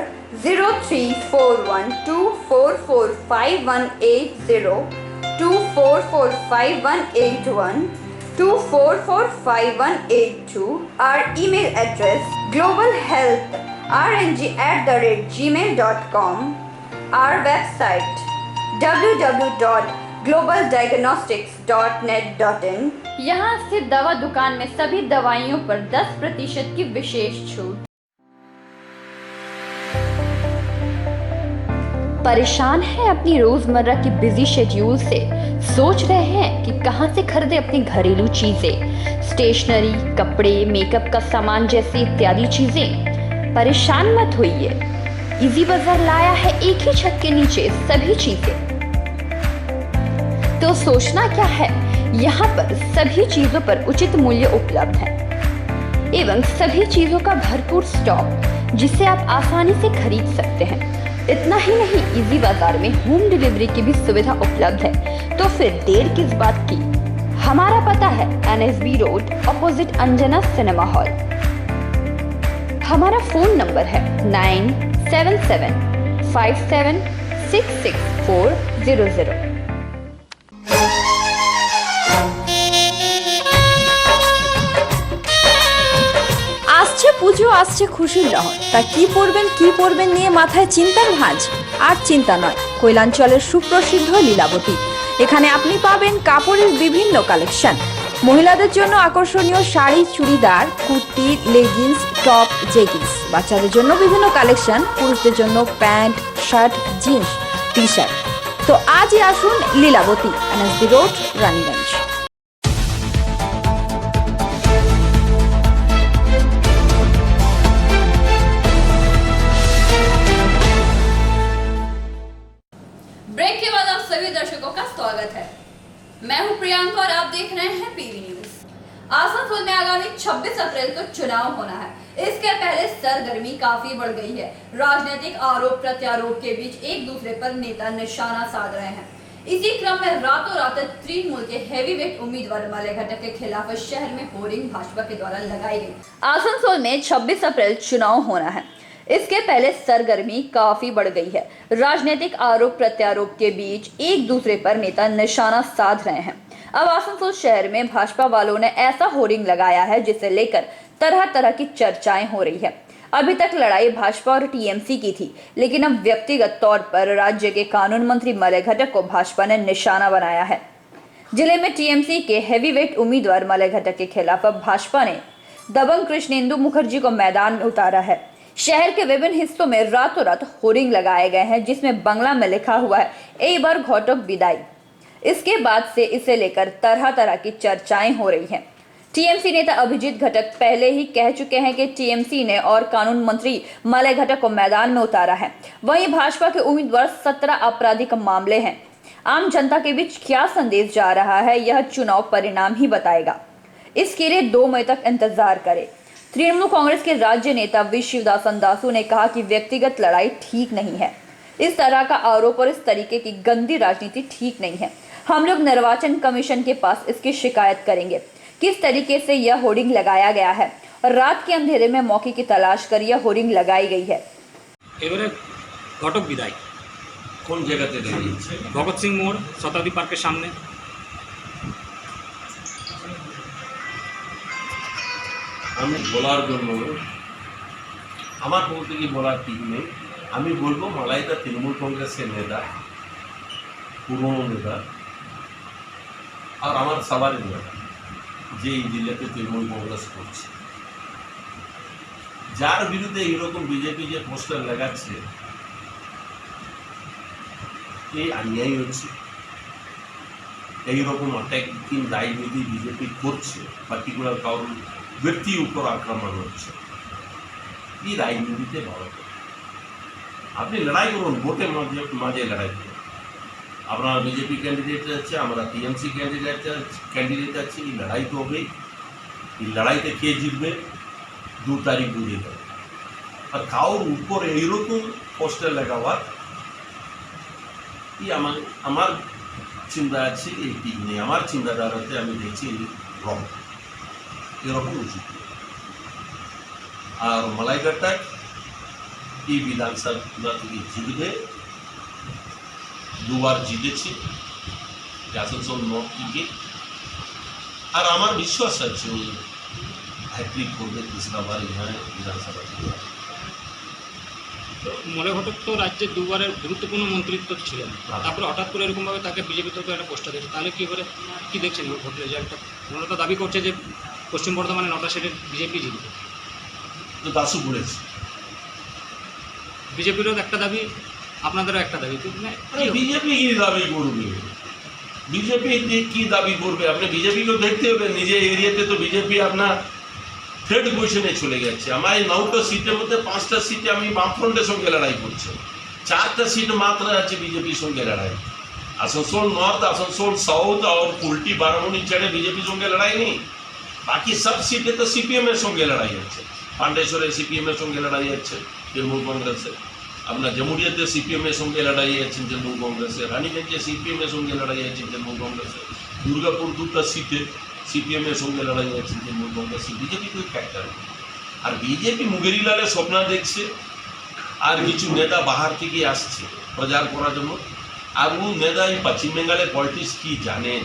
0341244580, 244581, 244582. Our email address: globalhealthrng@gmail.com. Our website: www.globaldiagnostics.net.in. यहाँ स्थित दवा दुकान में सभी दवाइयों पर 10% की विशेष छूट। परेशान है अपनी रोजमर्रा की बिजी शेड्यूल से? सोच रहे हैं कि कहां से खरीदें अपनी घरेलू चीजें, स्टेशनरी, कपड़े, मेकअप का सामान जैसी इत्यादि चीजें? परेशान मत होइए, इजी बाजार लाया है एक ही छत के नीचे सभी चीजें। तो सोचना क्या है, यहाँ पर सभी चीजों पर उचित मूल्य उपलब्ध है एवं सभी चीजों का भरपूर स्टॉक, जिसे आप आसानी से खरीद सकते हैं। इतना ही नहीं, इजी बाजार में होम डिलीवरी की भी सुविधा उपलब्ध है। तो फिर देर किस बात की? हमारा पता है NSB road, opposite Anjana cinema hall. हमारा फोन नंबर है 9775766400। আসছে পুজো, আসছে খুশির লহর, তা কি পরবেন নিয়ে মাথায় চিন্তার ভাঁজ। আর চিন্তা নয়, কৈলাঞ্চলের সুপ্রসিদ্ধ লীলাবতী। এখানে আপনি পাবেন কাপড়ের বিভিন্ন কালেকশন, মহিলাদের জন্য আকর্ষণীয় sari, churidar, kurti, leggings, top, jeggings, বাচ্চাদের জন্য বিভিন্ন কালেকশন, পুরুষদের জন্য pant, shirt, jeans, T shirt. তো আজই আসুন Lilavati, NSB road, Raniganj. Break के बाद आप सभी दर्शकों का स्वागत है। मैं हूं प्रियंका और आप देख रहे हैं पीवी न्यूज। आसनसोल में आगामी 26 अप्रैल को चुनाव होना है। इसके पहले सरगर्मी काफी बढ़ गई है। राजनीतिक आरोप प्रत्यारोप के बीच एक दूसरे पर नेता निशाना साध रहे हैं। इसी क्रम में रातों रात तृणमूल के हैवीवेट उम्मीदवार मलय घटक के खिलाफ शहर में होर्डिंग भाजपा के द्वारा लगाई गई। आसनसोल में 26 अप्रैल चुनाव होना है। इसके पहले सरगर्मी काफी बढ़ गई है। राजनीतिक आरोप प्रत्यारोप के बीच एक दूसरे पर नेता निशाना साध रहे हैं। अब आसनसोल शहर में भाजपा वालों ने ऐसा होर्डिंग लगाया है जिसे लेकर तरह तरह की चर्चाएं हो रही है। अभी तक लड़ाई भाजपा और टीएमसी की थी, लेकिन अब व्यक्तिगत तौर पर राज्य के कानून मंत्री मलय घटक को भाजपा ने निशाना बनाया है। जिले में टीएमसी के हैवीवेट उम्मीदवार मलय घटक के खिलाफ अब भाजपा ने दबंग कृष्णेंदु मुखर्जी को मैदान में उतारा है। शहर के विभिन्न हिस्सों में रातों रात होर्डिंग लगाए गए हैं जिसमें बांग्ला में लिखा हुआ है ए बार घटक विदाई। इसके बाद से इसे लेकर तरह तरह की चर्चाएं हो रही हैं। टीएमसी नेता अभिजीत घटक पहले ही कह चुके हैं कि टीएमसी ने और कानून मंत्री मलय घटक को मैदान में उतारा है। वहीं भाजपा के उम्मीदवार 17 आपराधिक मामले हैं। आम जनता के बीच क्या संदेश जा रहा है यह चुनाव परिणाम ही बताएगा। इसके लिए 2 मई तक इंतजार करें। तृणमूल कांग्रेस के राज्य नेता वी शिवदासन दासू ने कहा कि व्यक्तिगत लड़ाई ठीक नहीं है। इस तरह का आरोप और इस तरीके की गंदी राजनीति ठीक नहीं है। हम लोग निर्वाचन कमीशन के पास इसकी शिकायत करेंगे। किस तरीके से यह होर्डिंग लगाया गया है और रात के अंधेरे में मौके की तलाश कर यह होर्डिंग लगाई गई है। এবারে ঘটক বিদায় কোন জায়গাতে দাঁড়িয়েছে? ভগৎ সিং মোড় শতাব্দী পার্কের সামনে। আমি বলার জন্য আমার বলতে কি বলার ঠিক নেই। আমি বলবো মালাইদা তৃণমূল কংগ্রেসের নেতা, পুরনো নেতা, আর আমার সবারই নেতা, যে এই জেলাতে তৃণমূল কংগ্রেস করছে, যার বিরুদ্ধে এইরকম বিজেপি যে পোস্টার লাগাচ্ছে এই অন্যায় হচ্ছে। এইরকম অ্যাটাকিং রাজনীতি বিজেপি করছে, পার্টিকুলার কারণ ব্যক্তির উপর আক্রমণ হচ্ছে, এই রাজনীতিতে ভালো। আপনি লড়াই করুন, ভোটের মাঝে লড়াই করুন। আপনার বিজেপি ক্যান্ডিডেট আছে, আমরা টিএমসি ক্যান্ডিডেট আছে, এই লড়াই তো হবেই। এই লড়াইতে কে জিতবে 2 তারিখ বুঝে যাবে। আর কারোর উপর এইরকম পোস্টার লাগাবার এই আমার চিন্তা আছে এই ঠিক নেই। আমার চিন্তাধারাতে আমি দেখছি রং এরকম উচিত। আর মালাইঘাটটা এই বিধানসভা থেকে জিতবে, 2 বার জিতেছি আসানসোল নর্থ থেকে। আর আমার বিশ্বাস আছে ওই হ্যাট্রিক করবে 3রা বার এখানে বিধানসভা থেকে। মলয় ঘটক তো রাজ্যের 2 বারের গুরুত্বপূর্ণ মন্ত্রিত্ব ছিলেন, তারপরে হঠাৎ করে এরকমভাবে তাকে বিজেপি থেকে একটা পোস্টার দিয়েছে, তাহলে কী করে কী দেখছেন ভোট রেজাল্টটা? ওনারা তো দাবি করছে যে পশ্চিম বর্ধমানে 9টা সিটের বিজেপি জিতবে। তো দাসু বলেছে বিজেপিরও একটা দাবি, আপনাদেরও একটা দাবি। বিজেপি কি দাবি করবে? বিজেপি কি দাবি করবে? আপনি বিজেপিকেও দেখতে হবে। নিজের এরিয়াতে তো বিজেপি আপনার 3rd পজিশনে চলে গেছে। আমার এই 9টা সিটের মধ্যে 5টা সিটে আমি বামফ্রন্টের সঙ্গে লড়াই করছি, 4টা সিট মাত্র আছে বিজেপির সঙ্গে লড়াই। আসানসোল নর্থ, আসানসোল সাউথ और কুলটি বারামুনি ছেড়ে বিজেপির সঙ্গে লড়াই নেই। বাকি সব সিটে তো সিপিএম এর সঙ্গে লড়াই আছে। পান্ডেশ্বরে সিপিএম এর সঙ্গে লড়াই আছে তৃণমূল কংগ্রেসের। আপনার জামুরিয়াতে সিপিএম এর সঙ্গে লড়াই আছে তৃণমূল কংগ্রেসের। রানীগঞ্জে সিপিএম এর সঙ্গে লড়াই আছে তৃণমূল কংগ্রেসের। দুর্গাপুর 2টা সিটে সিপিএম এর সঙ্গে লড়াই আছে তৃণমূল কংগ্রেসের। বিজেপি তো ফ্যাক্টর। আর বিজেপি মুগেরিলালের স্বপ্ন দেখছে, আর কিছু নেতা বাহার থেকে আসছে প্রচার করার জন্য। আর ও নেতা এই পশ্চিম বেঙ্গলের পলিটিক্স কি জানেন,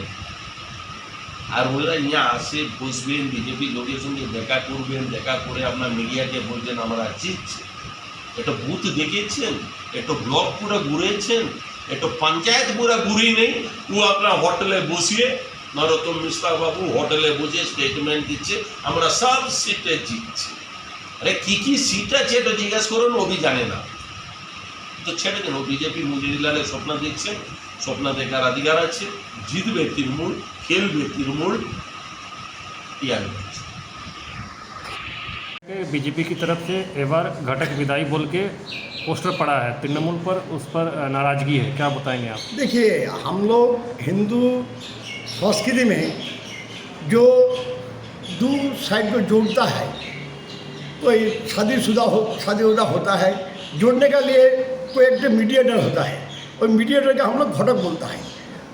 আর ওরা ইয়া আসে, বসবেন, বিজেপি লোকের সঙ্গে দেখা করবেন, দেখা করে আপনার মিডিয়াকে বলছেন আমরা জিতছি। একটা বুথ দেখিয়েছেন, একটা ব্লক পুরো ঘুরেছেন, একটা পঞ্চায়েত পুরো ঘুরি নেই। ও আপনার হোটেলে বসিয়ে নরোত্তম মিশ্রা বাবু হোটেলে বসে স্টেটমেন্ট দিচ্ছে আমরা সব সিটে জিতছি। আরে কি সিট আছে এটা জিজ্ঞেস করুন, ও জানে না। তো ছেড়ে দেন, ও বিজেপি মুজিবুল্লাহের স্বপ্ন দেখছেন, স্বপ্ন দেখার অধিকার আছে। জিতবে তৃণমূল, खेलবে তৃণমূল। बीजेपी की तरफ से एवर घटक विदाई बोल के पोस्टर पड़ा है तृणमूल पर, उस पर नाराजगी है, क्या बताएंगे आप? देखिए, हम लोग हिंदू संस्कृति में जो 2 साइड को जोड़ता है, कोई शादीशुदा होता है, जोड़ने के लिए कोई एक मीडिएटर होता है, और मीडिएटर का हम लोग घटक बोलता है।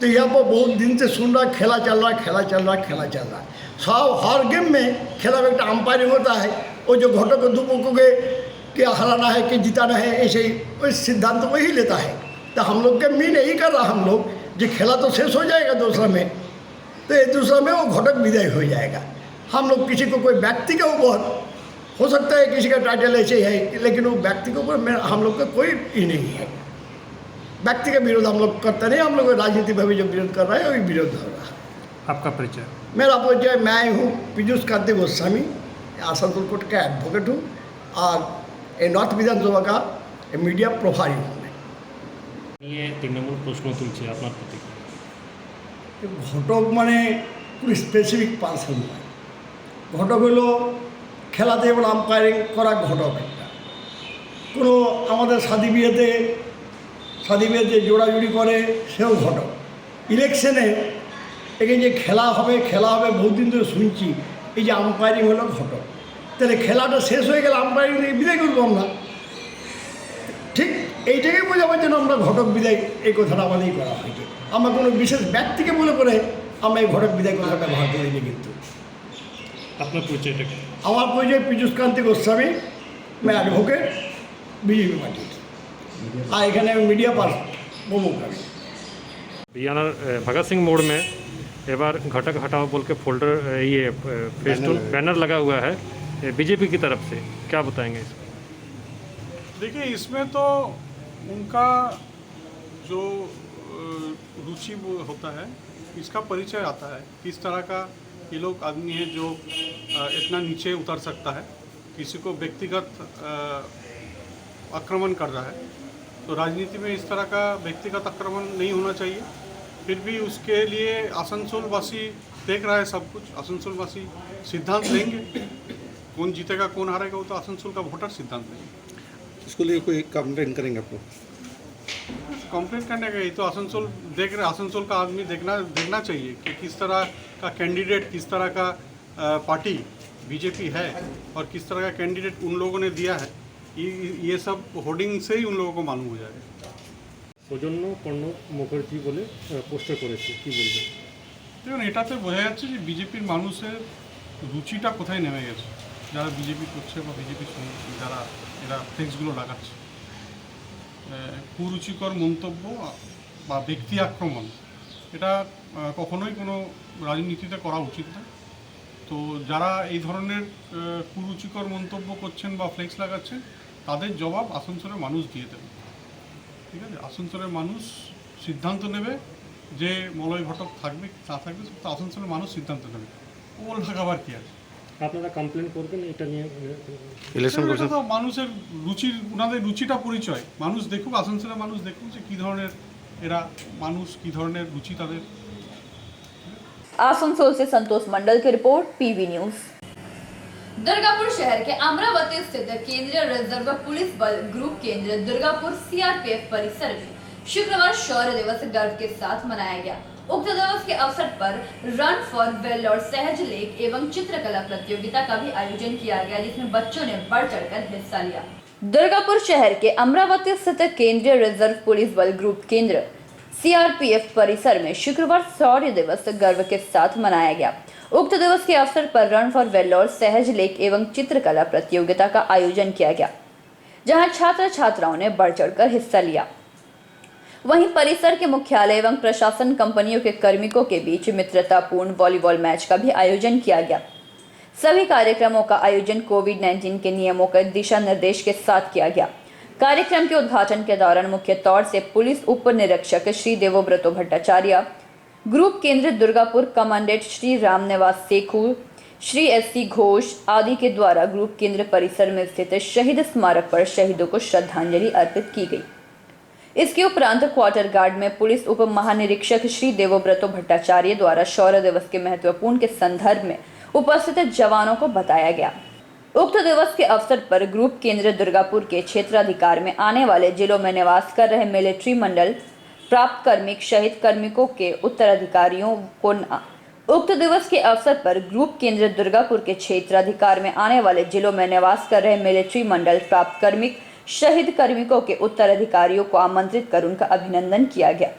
तो यहाँ पर बहुत दिन से सुन रहा खेला चल रहा। सब हर गेम में खेला में एक अंपायरिंग होता है, और जो घटक को 2 पक्षों के हराना है कि जिताना है, ऐसे ही कोई सिद्धांत वही लेता है। तो हम लोग के मीन यही कर रहा, हम लोग जो खेला तो शेष हो जाएगा दूसरा में, तो ये दूसरा में वो घटक विदाई हो जाएगा। हम लोग किसी को कोई व्यक्ति के ऊपर हो सकता है किसी का टाइटल ऐसे है, लेकिन वो व्यक्ति के ऊपर हम लोग का कोई ही नहीं है। व्यक्ति का विरोध हम लोग करते नहीं, हम लोग राजनीति में भी जो विरोध कर रहा है वही विरोध हो रहा है। आपका परिचय? मेरा परिचय, मैं हूँ पीयूष कांति गोस्वामी, आसनसोल कोर्ट का एडवोकेट हूँ और ये नॉर्थ विधानसभा का मीडिया प्रभारी हूँ मैं। ये तृणमूल प्रश्न तुलছে আপনার প্রতি ঘটক মানে কোনো স্পেসিফিক পার্সন নয়। ঘটক হলো খেলাতে এবং আম্পায়ারিং করা ঘটক একটা। কোনো আমাদের শাদি বিয়েতে জোড়াজুড়ি করে সেও ঘটক। ইলেকশনে এখানে যে খেলা হবে বহুদিন ধরে শুনছি, এই যে আম্পায়ারিং হলো ঘটক। তাহলে খেলাটা শেষ হয়ে গেলে আম্পায়ারিং থেকে বিদায় করবো আমরা, ঠিক এইটাকে বোঝাবার জন্য আমরা ঘটক বিদায় এই কথাটা আমাদেরই করা হয়েছে। আমরা কোনো বিশেষ ব্যক্তিকে মনে করে আমরা এই ঘটক বিদায় কথাটা ব্যবহার করিনি। কিন্তু আপনার পরিচয়টা কি? আমার পরিচয় পীযূষ কান্তি গোস্বামী, मैं एडवोकेट बीजेपी पार्टी और এখানে मीडिया पार्स प्रमुख আমি। बियाना भगत सिंह मोड़ में एबार घटक हटाओ बोल के फोल्डर ये फेस्टून बैनर लगा हुआ है बीजेपी की तरफ से, क्या बताएंगे इस पर? देखिए, इसमें तो उनका जो रुचि होता है, इसका परिचय आता है किस तरह का ये लोग आदमी है जो इतना नीचे उतर सकता है, किसी को व्यक्तिगत आक्रमण कर रहा है। तो राजनीति में इस तरह का व्यक्तिगत आक्रमण नहीं होना चाहिए। फिर भी उसके लिए आसनसोल वासी देख रहा है सब कुछ। आसनसोल वासी सिद्धांत लेंगे, कौन जीतेगा कौन हारेगा वो तो आसनसोल का वोटर सिद्धांत लेंगे। इसको लिए कोई कंप्लेंट करेंगे आपको? कंप्लेंट करने का, ये तो आसनसोल देख रहे, आसनसोल का आदमी देखना चाहिए कि किस तरह का कैंडिडेट, किस तरह का पार्टी बीजेपी है और किस तरह का कैंडिडेट उन लोगों ने दिया है। ये सब होर्डिंग से ही उन लोगों को मालूम हो जाएगा। সৌজন্য পণ্য মুখার্জি বলে পোস্টার করেছে, কি বলবেন? দেখুন, এটাতে বোঝা যাচ্ছে যে বিজেপির মানুষের রুচিটা কোথায় নেমে গেছে। যারা বিজেপি করছে বা বিজেপির যারা এরা ফ্লেক্সগুলো লাগাচ্ছে, কুরুচিকর মন্তব্য বা ব্যক্তি আক্রমণ এটা কখনোই কোনো রাজনীতিতে করা উচিত না। তো যারা এই ধরনের কুরুচিকর মন্তব্য করছেন বা ফ্লেক্স লাগাচ্ছেন তাদের জবাব আসানসোলের মানুষ দিয়ে দেবে। ঠিক আছে, আসানসোলের মানুষ সিদ্ধান্ত নেবে যে মলয় ঘটক থাকবে না থাকবে, তো আসানসোলের মানুষ সিদ্ধান্ত নেবে। ওল লাগাবার কি আছে? আপনারা কমপ্লেন করবেন এটা নিয়ে? এটা তো মানুষের রুচির, ওনাদের রুচিটা পরিচয় মানুষ দেখুক, আসানসোলের মানুষ দেখুক যে কী ধরনের এরা মানুষ, কী ধরনের রুচি তাদের। आसनसोल से संतोष मंडल की रिपोर्ट, पीवी न्यूज। दुर्गापुर शहर के अमरावती स्थित केंद्रीय रिजर्व पुलिस बल ग्रुप केंद्र दुर्गापुर सीआरपीएफ परिसर में शुक्रवार शौर्य दिवस गर्व के साथ मनाया गया। उक्त दिवस के अवसर पर रन फॉर वेल और सहज लेख एवं चित्रकला प्रतियोगिता का भी आयोजन किया गया, जिसमें बच्चों ने बढ़ चढ़कर हिस्सा लिया। दुर्गापुर शहर के अमरावती स्थित केंद्रीय रिजर्व पुलिस बल ग्रुप केंद्र सीआरपीएफ परिसर में शुक्रवार शौर्य दिवस गर्व के साथ मनाया गया। उक्त दिवस के अवसर पर रन फॉर वेल और सहज लेख एवं चित्रकला प्रतियोगिता का आयोजन किया गया, जहां छात्र छात्राओं ने बढ़ चढ़कर हिस्सा लिया। वहीं परिसर के मुख्यालय एवं प्रशासन कंपनियों के कार्मिकों के बीच मित्रतापूर्ण वॉलीबॉल मैच का भी आयोजन किया गया। सभी कार्यक्रमों का आयोजन कोविड-19 के नियमों के दिशा निर्देश के साथ किया गया। कार्यक्रम के उद्घाटन के दौरान मुख्य तौर से पुलिस उप निरीक्षक श्री देवोब्रतो भट्टाचार्य, ग्रुप केंद्र दुर्गापुर कमांडेंट श्री रामनिवास सेखू, श्री एससी घोष आदि के द्वारा ग्रुप केंद्र परिसर में स्थित शहीद स्मारक पर शहीदों को श्रद्धांजलि अर्पित की गई। इसके उपरांत क्वार्टर गार्ड में पुलिस उप महानिरीक्षक श्री देवोब्रतो भट्टाचार्य द्वारा शौर्य दिवस के महत्वपूर्ण के संदर्भ में उपस्थित जवानों को बताया गया। उक्त दिवस के अवसर पर ग्रुप केंद्र दुर्गापुर के क्षेत्राधिकार में आने वाले जिलों में निवास कर रहे मिलिट्री मंडल प्राप्त कार्मिक शहीद कार्मिकों के उत्तराधिकारियों को उक्त दिवस के अवसर पर ग्रुप केंद्र दुर्गापुर के क्षेत्राधिकार में आने वाले जिलों में निवास कर रहे मिलिट्री मंडल प्राप्त कार्मिक शहीद कार्मिकों के उत्तराधिकारियों को आमंत्रित कर उनका अभिनंदन किया गया।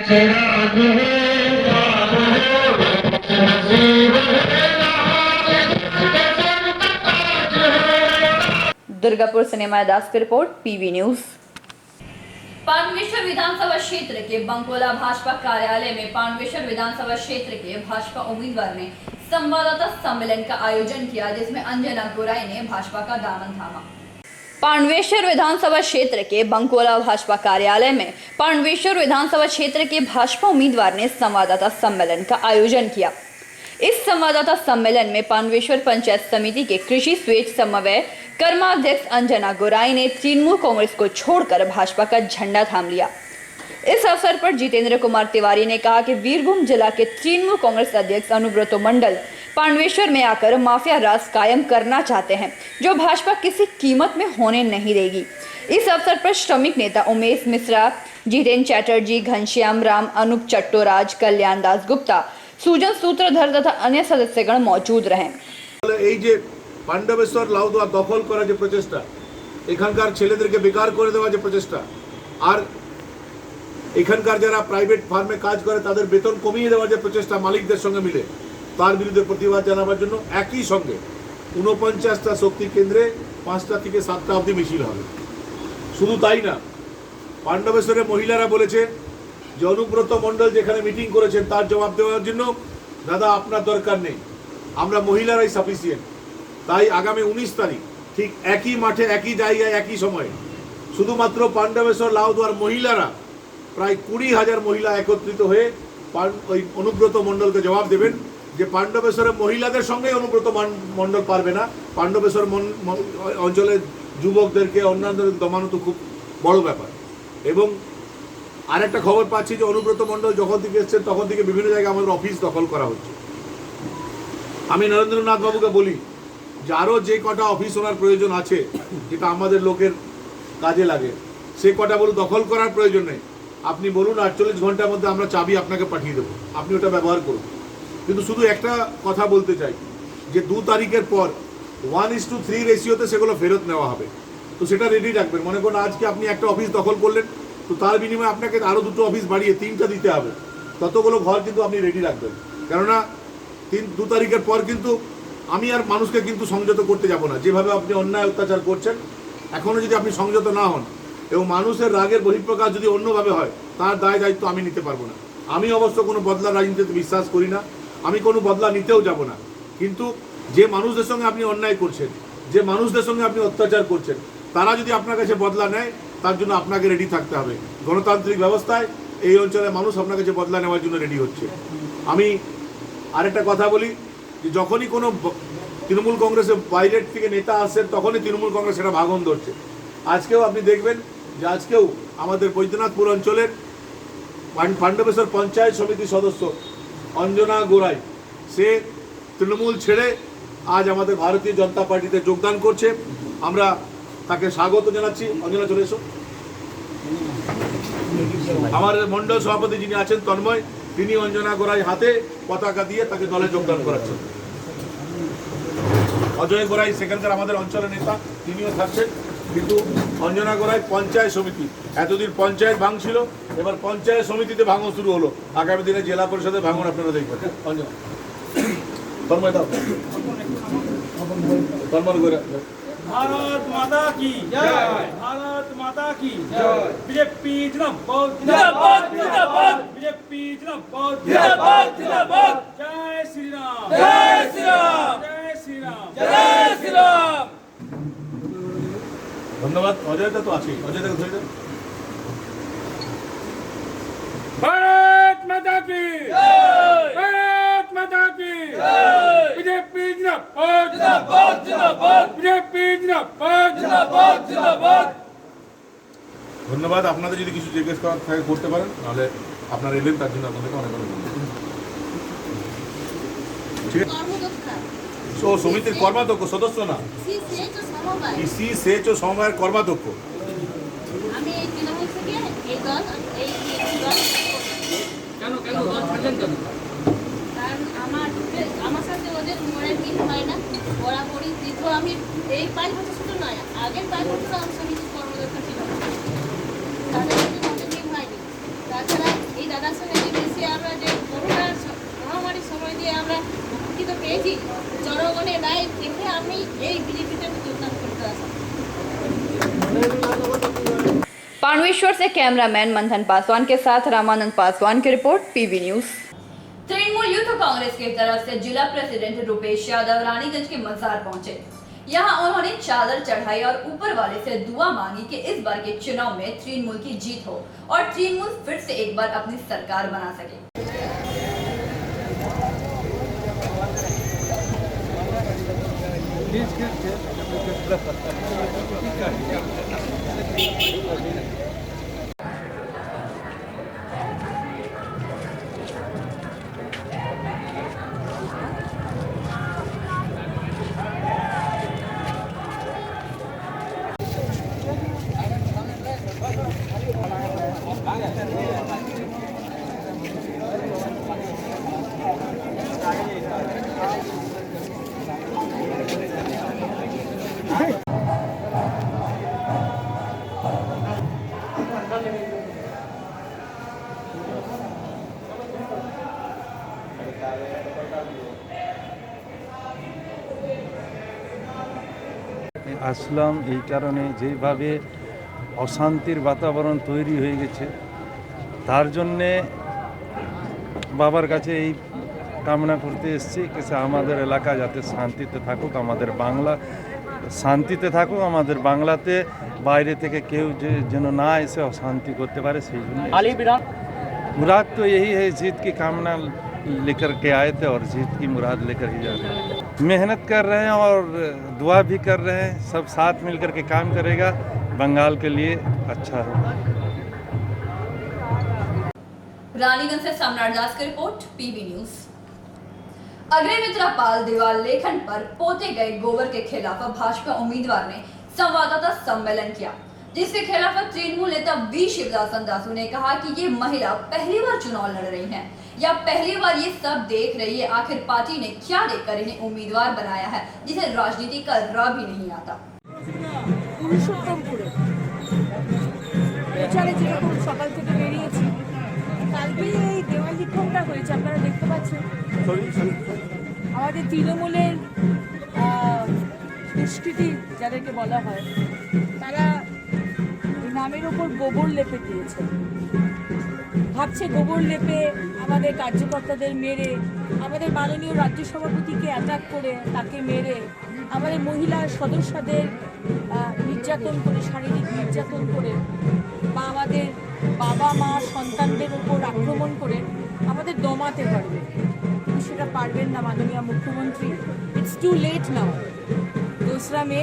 चिराग है जबलपुर से निमाया दास की रिपोर्ट, पीवी न्यूज। पांडवेश्वर विधानसभा क्षेत्र के बंकोला भाजपा कार्यालय में पांडवेश्वर विधानसभा क्षेत्र के भाजपा उम्मीदवार ने संवाददाता सम्मेलन का आयोजन किया, जिसमें अंजना गोराई ने भाजपा का दामन थामा। पांडवेश्वर विधानसभा क्षेत्र के बंकोला भाजपा कार्यालय में पांडवेश्वर विधानसभा क्षेत्र के भाजपा उम्मीदवार ने संवाददाता सम्मेलन का आयोजन किया। इस संवाददाता सम्मेलन में पांडवेश्वर पंचायत समिति के कृषि स्वेच्छ समन्वय कर्माध्यक्ष अंजना गोराई ने तृणमूल कांग्रेस को छोड़कर भाजपा का झंडा थाम लिया। इस अवसर पर जितेंद्र कुमार तिवारी ने कहा कि वीरभूम जिला के तृणमूल कांग्रेस अध्यक्ष अनुब्रत मंडल पांडवेश्वर में आकर माफिया राज कायम करना चाहते हैं, जो भाजपा किसी कीमत में होने नहीं देगी। इस अवसर पर श्रमिक नेता उमेश मिश्रा, जितेंद्र चैटर्जी, घनश्याम राम, अनूप चट्टोराज, कल्याण दास गुप्ता, सुजन सूत्रधर तथा अन्य सदस्यगण मौजूद रहे। पांडवेश्वर लाउदुआ दखल करा जे प्रचेष्टा, एखानकार ছেলেদেরকে বেকার করে দেওয়া যে প্রচেষ্টা, আর এখানকার যারা প্রাইভেট ফার্মে কাজ করে তাদের বেতন কমিয়ে দেওয়ার যে প্রচেষ্টা মালিকদের সঙ্গে মিলে, তার বিরুদ্ধে প্রতিবাদ জানাবার জন্য একই সঙ্গে 49টা শক্তি কেন্দ্রে 5টা থেকে 7টা অবধি মিছিল হবে। শুধু তাই না, পান্ডবেশ্বরের মহিলারা বলেছে যে অনুব্রত মণ্ডল যেখানে মিটিং করেছেন তার জবাব দেওয়ার জন্য দাদা আপনার দরকার নেই, আমরা মহিলারাই সাফিসিয়েন্ট। তাই আগামী 19 তারিখ ঠিক একই মাঠে একই জায়গায় একই সময়ে শুধুমাত্র পান্ডবেশ্বর লাউদুয়ার মহিলারা প্রায় 20,000 মহিলা একত্রিত হয়ে ওই অনুব্রত মণ্ডলকে জবাব দেবেন যে পান্ডবেশ্বরের মহিলাদের সঙ্গে অনুব্রত মণ্ডল পারবে না, পান্ডবেশ্বর অঞ্চলের যুবকদেরকে অন্যান্যদের দমানো তো খুব বড় ব্যাপার। এবং আরেকটা খবর পাচ্ছি যে অনুব্রত মণ্ডল যখন থেকে এসছেন তখন থেকে বিভিন্ন জায়গায় আমাদের অফিস দখল করা হচ্ছে। আমি নরেন্দ্রনাথ বাবুকে বলি যে আরও যে কটা অফিস ওনার প্রয়োজন আছে যেটা আমাদের লোকের কাজে লাগে, সে কটা বলুন দখল করার প্রয়োজন নেই, আপনি বলুন 48 ঘন্টার মধ্যে আমরা চাবি আপনাকে পাঠিয়ে দেবো, আপনি ওটা ব্যবহার করুন। কিন্তু শুধু একটা কথা বলতে চাই যে 2 তারিখের পর 1:3 রেশিওতে সেগুলো ফেরত নেওয়া হবে, তো সেটা রেডি রাখবেন। মনে করুন আজকে আপনি একটা অফিস দখল করলেন, তো তার বিনিময়ে আপনাকে আরও 2টো অফিস বাড়িয়ে 3টা দিতে হবে, ততগুলো ঘর কিন্তু আপনি রেডি রাখবেন। কেননা 2 তারিখের পর কিন্তু আমি আর মানুষকে কিন্তু সংযত করতে যাব না। যেভাবে আপনি অন্যায় অত্যাচার করছেন, এখনও যদি আপনি সংযত না হন এবং মানুষের রাগের বহিঃপ্রকাশ যদি অন্যভাবে হয়, তার দায় দায়িত্ব আমি নিতে পারবো না। আমি অবশ্য কোনো বদলা রাজনীতিতে বিশ্বাস করি না, আমি কোনো বদলা নিতেও যাব না। কিন্তু যে মানুষদের সঙ্গে আপনি অন্যায় করছেন, যে মানুষদের সঙ্গে আপনি অত্যাচার করছেন, তারা যদি আপনার কাছে বদলা নেয়, তার জন্য আপনাকে রেডি থাকতে হবে। গণতান্ত্রিক ব্যবস্থায় এই অঞ্চলের মানুষ আপনার কাছে বদলা নেওয়ার জন্য রেডি হচ্ছে। আমি আরেকটা কথা বলি যে যখনই কোনো তৃণমূল কংগ্রেসের বাইরের থেকে নেতা আসছেন, তখনই তৃণমূল কংগ্রেস সেটা ভাঙন ধরছে। আজকেও আপনি দেখবেন যে আজকেও আমাদের বৈদ্যনাথপুর অঞ্চলের পান্ডবেশ্বর পঞ্চায়েত সমিতির সদস্য অঞ্জনা গোরাই, সে তৃণমূল ছেড়ে আজ আমাদের ভারতীয় জনতা পার্টিতে যোগদান করছে। আমরা তাকে স্বাগত জানাচ্ছি। অঞ্জনা চলে এসো। আমার মণ্ডল সভাপতি যিনি আছেন তন্ময়, তিনি অঞ্জনা গোরাই হাতে পতাকা দিয়ে তাকে দলে যোগদান করাচ্ছেন। অজয় গোরাই সেখানকার আমাদের অঞ্চলের নেতা, তিনিও থাকছেন। কিন্তু অঞ্জনা গোরাই পঞ্চায়েত সমিতি, এতদিন পঞ্চায়েত ভাঙছিল, এবার পঞ্চায়েত সমিতিতে ভাঙন শুরু হলো। আগামী দিনে জেলা পরিষদের ভাঙন আপনারা দেখবেন। অঞ্জনা তন্ময় দাও, তন্ময় গোরাই। भारत माता की जय, भारत माता की जय, बीजेपी जिंदाबाद जिंदाबाद जिंदाबाद, बीजेपी जिंदाबाद जिंदाबाद जिंदाबाद, जय श्री राम जय श्री राम जय श्री राम जय श्री राम। ধন্যবাদ। অজয়দা তো আছেই, অজয়দাকে ধরে দেন। भारत माता की जय, भारत माता की जय, बीजेपी जिंदाबाद जिंदाबाद जिंदाबाद, बीजेपी जिंदाबाद जिंदाबाद जिंदाबाद। ধন্যবাদ। আপনাদের যদি কিছু জিজ্ঞেস করার থাকে করতে পারেন, নাহলে আপনারা এলেন তার জন্য আপনাদেরকে অনেক অনেক ধন্যবাদ। ঠিক আছে, ও সমিতির কর্মাধ্যক্ষ, সদস্য না, কৃষি সেচ ও সমবায়ের কর্মাধ্যক্ষ। আমি এই তৃণমূল থেকে এই দল কেন কেন দল ছাড়লেন কেন? কারণ আমার সাথে ওদের মনের মিল হয় না। বরাবরই দীর্ঘ আমি এই 5 বছর শুধু নয়, আগের 5 বছর আমি সমিতির কর্মদক্ষ ছিলাম, তাদের সাথে মনের মিল হয়নি। তাছাড়া এই দাদার সঙ্গে যে বেশি আমরা যে করোনার মহামারীর সময় দিয়ে আমরা উপকৃত পেয়েছি, জনগণের রায় দেখে আমি এই বিজেপিতে যোগদান করতে আসি। पांडवेश्वर से कैमरामैन मंथन पासवान के साथ रामानंद पासवान की report, PB news. Trinamool youth Congress की तरफ से जिला प्रेसिडेंट रुपेश यादव रानीगंज के मजार पहुंचे। यहां उन्होंने चादर चढ़ाई और ऊपर वाले से दुआ मांगी कि इस बार के चुनाव में तृणमूल की जीत हो और तृणमूल फिर से एक बार अपनी सरकार बना सके। আসলাম এই কারণে যেভাবে অশান্তির বাতাবরণ তৈরি হয়ে গেছে তার জন্যে বাবার কাছে এই কামনা করতে এসেছি যে আমাদের এলাকা যাতে শান্তিতে থাকুক, আমাদের বাংলা শান্তিতে থাকুক, আমাদের বাংলাতে বাইরে থেকে কেউ যেন না এসে অশান্তি করতে পারে, সেই জন্য मुराद तो यही है, जीत की कामना लेकर के आए थे और जीत की मुराद लेकर ही जा रहे हैं। मेहनत कर रहे हैं और दुआ भी कर रहे हैं, सब साथ मिलकर के काम करेगा, बंगाल के लिए अच्छा है। रानीगंज से सम्राट दास की रिपोर्ट, पीबी न्यूज। अग्निमित्रा पाल दीवार लेखन पर पोते गए गोबर के खिलाफ भाजपा उम्मीदवार ने संवाददाता सम्मेलन किया, जिसके खिलाफ तृणमूल नेता वी शिवदासन दासू ने कहा कि ये महिला पहली बार चुनाव लड़ रही हैं या पहली बार ये सब देख रही है, आखिर पार्टी ने क्या देखकर इन्हें उम्मीदवार बनाया है जिसे राजनीति का रा भी नहीं आता। পুরুষোত্তমপুরে প্রচারে যেরকম সকাল থেকে বেরিয়েছি, কালকে এই দেওয়াল লিখনটা হয়েছে, আপনারা দেখতে পাচ্ছেন। আমাদের তৃণমূলের দুষ্কৃতী যাদেরকে বলা হয়, তারা নামের উপর গোবর লেপে দিয়েছে। ভাবছে গোবর লেপে আমাদের কার্যকর্তাদের মেরে, আমাদের মাননীয় রাজ্য সভাপতিকে অ্যাটাক করে, তাকে মেরে, আমাদের মহিলা সদস্যদের নির্যাতন করে, শারীরিক নির্যাতন করে, বা আমাদের বাবা মা সন্তানদের উপর আক্রমণ করে আমাদের দমাতে পারবে, কিন্তু সেটা পারবেন না মাননীয় মুখ্যমন্ত্রী। ইটস টু লেট নাও। 2রা মে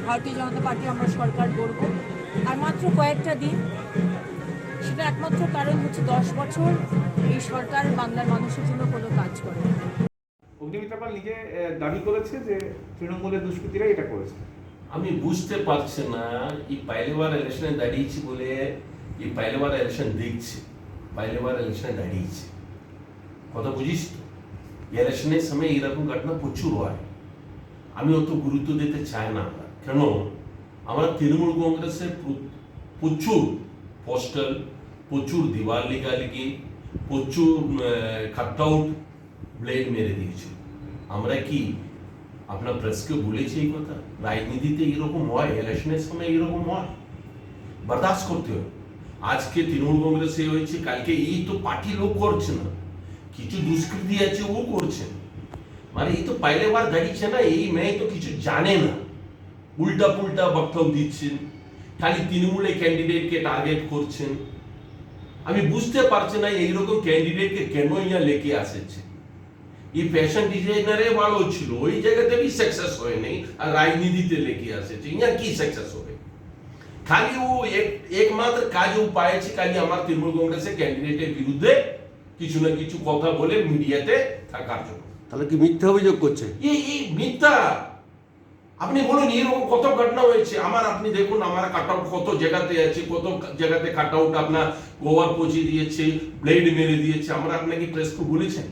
ভারতীয় জনতা পার্টি আমরা সরকার গড়ব, আর মাত্র কয়েকটা দিন। সেটা একমাত্র কারণ হচ্ছে 10 বছর এই সরকার বাংলার মানুষের জন্য কোনো কাজ করে। অগ্নিমিত্রা পাল নিজে দাবি করেছে যে তৃণমূলের দুষ্কৃতীরা এটা করেছে। আমি বুঝতে পারছি না, এই পয়লেবার ইলেকশনে দাঁড়িয়েছি বলে এই পয়লেবার ইলেকশন দেখছে, পয়লেবার ইলেকশনে দাঁড়িয়েছে, কথা বুঝিস তো? ইলেকশনের সময় এরকম ঘটনা প্রচুর হয়। আমি অত গুরুত্ব দিতে চাই না, কেন আমরা তৃণমূল কংগ্রেসে প্রচুর পোস্টার, প্রচুর দিওয়াল লেখালেখি, প্রচুর কাটআউট ব্লেড মেরে দিয়েছি। আমরা কি আপনার প্রেসকে বলেছি এই কথা? রাজনীতিতে এরকম হয়, ইলেকশনের সময় এরকম হয়, বরদাস্ত করতে হয়। আজকে তৃণমূল কংগ্রেসে হয়েছে, কালকে এই তো পার্টি লোক করছে না, কিছু দুষ্কৃতি আছে ও করছে, মানে এই তো পয়লে বার দাঁড়িয়েছে না, এই মেয়ে তো কিছু জানে না, উল্টা পুল্টা বক্তব্য দিচ্ছেন, খালি তৃণমূলের ক্যান্ডিডেটকে টার্গেট করছেন। আমি বুঝতে পারছি না এইরকম ক্যান্ডিডেটকে কেন ইয়া লেকে আসছে। এই ফ্যাশন ডিজাইনারে ভালো ছিল, ওই জায়গাতে भी सक्सेस হয়নি, আর রাজনীতিতে লেকে আসছে, ইয়া কি सक्सेस হবে? খালি ও একমাত্র কাজ ও পাইছে, খালি আমার তৃণমূল কংগ্রেসের ক্যান্ডিডেটের বিরুদ্ধে কিছু না কিছু কথা বলে মিডিয়াতে থাকার জন্য। তাহলে কি মিথ্যা অভিযোগ করছে? এই মিথ্যা। আপনি বলুন এরকম কত ঘটনা হয়েছে আমার, আপনি দেখুন আমার কাটআউট কত জায়গাতে আছে, কত জায়গাতে কাটআউট আপনার গোবর পচিয়ে দিয়েছে, ব্লেড মেরে দিয়েছে। আমরা আপনাকে প্রেসকে বলেছেন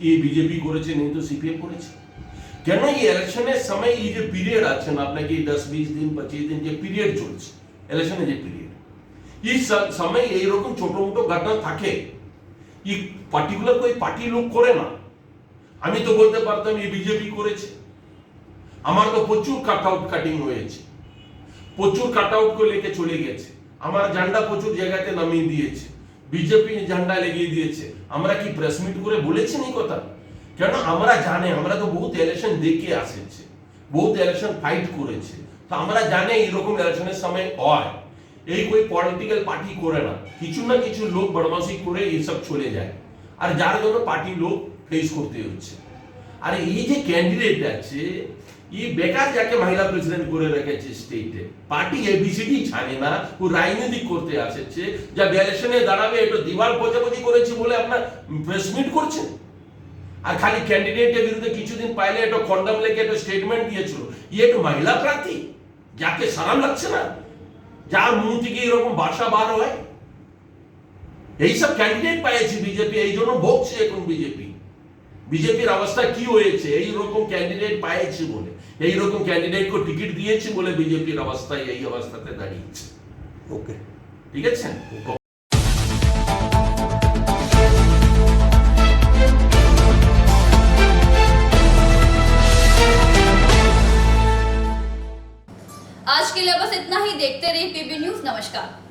এই বিজেপি করেছে, নেই তো সিপিএম করেছে। কেন এই ইলেকশনের সময় এই যে পিরিয়ড আছে না, আপনাকে 10-20 দিন 25 দিন যে পিরিয়ড চলছে ইলেকশনের যে পিরিয়ড, এই সময় এইরকম ছোট মোটো ঘটনা থাকে, এই পার্টিকুলার কোই পার্টি লোক করে না। আমি তো বলতে পারতাম এই বিজেপি করেছে, আমার তো প্রচুর কাটআউট কাটিং হয়েছে, প্রচুর কাট আউট করে লেকে চলে গেছে, আমার ঝান্ডা প্রচুর জায়গাতে নামিয়ে দিয়েছে, বিজেপি ঝান্ডা লাগিয়ে দিয়েছে। আমরা কি প্রেস মিট করে বলেছি এই কথা? কেন আমরা জানে, আমরা তো বহুত ইলেকশন দেখে আসছে, বহুত ইলেকশন ফাইট করেছে, তো আমরা জানে এরকম ইলেকশনের সময় হয় এই কোই পলিটিক্যাল পার্টি করে না, কিছু না কিছু লোক বদমাশি করে এইসব চলে যায়, আর যার জন্য পার্টি লোক ফেস করতে হচ্ছে। আর এই যে ক্যান্ডিডেট আছে ये বেকার যাকে মহিলা প্রেসিডেন্ট করে রেখেছে স্টেটে, পার্টি এবিসিডি জানে না, ও রাজনীতি করতে আসছে, যা ইলেকশনে দাঁড়াবে এটা দিওয়াল বোঝাবুঝি করেছি বলে আপনার প্রেস মিট করছেন। আর খালি ক্যান্ডিডেটের বিরুদ্ধে কিছুদিন পাইলে এটা খন্ডম লেগে একটা স্টেটমেন্ট দিয়েছিল, ইয়ে একটা মহিলা প্রার্থী যাকে সারাম লাগছে না, যার মুখ থেকে এরকম ভাষা বার হয়, এইসব ক্যান্ডিডেট পাইছে বিজেপি, এই জন্য ভোগছে এখন বিজেপি। বিজেপির অবস্থা কি হয়েছে এই রকম ক্যান্ডিডেট পাইছে বলে, এই রকম ক্যান্ডিডেট को টিকিট দিয়েছে বলে বিজেপির অবস্থা এই অবস্থাতে দাঁড়িয়েছে। ওকে, ঠিক আছে। आज के लिए बस इतना ही। देखते रहिए पीबी न्यूज। नमस्कार।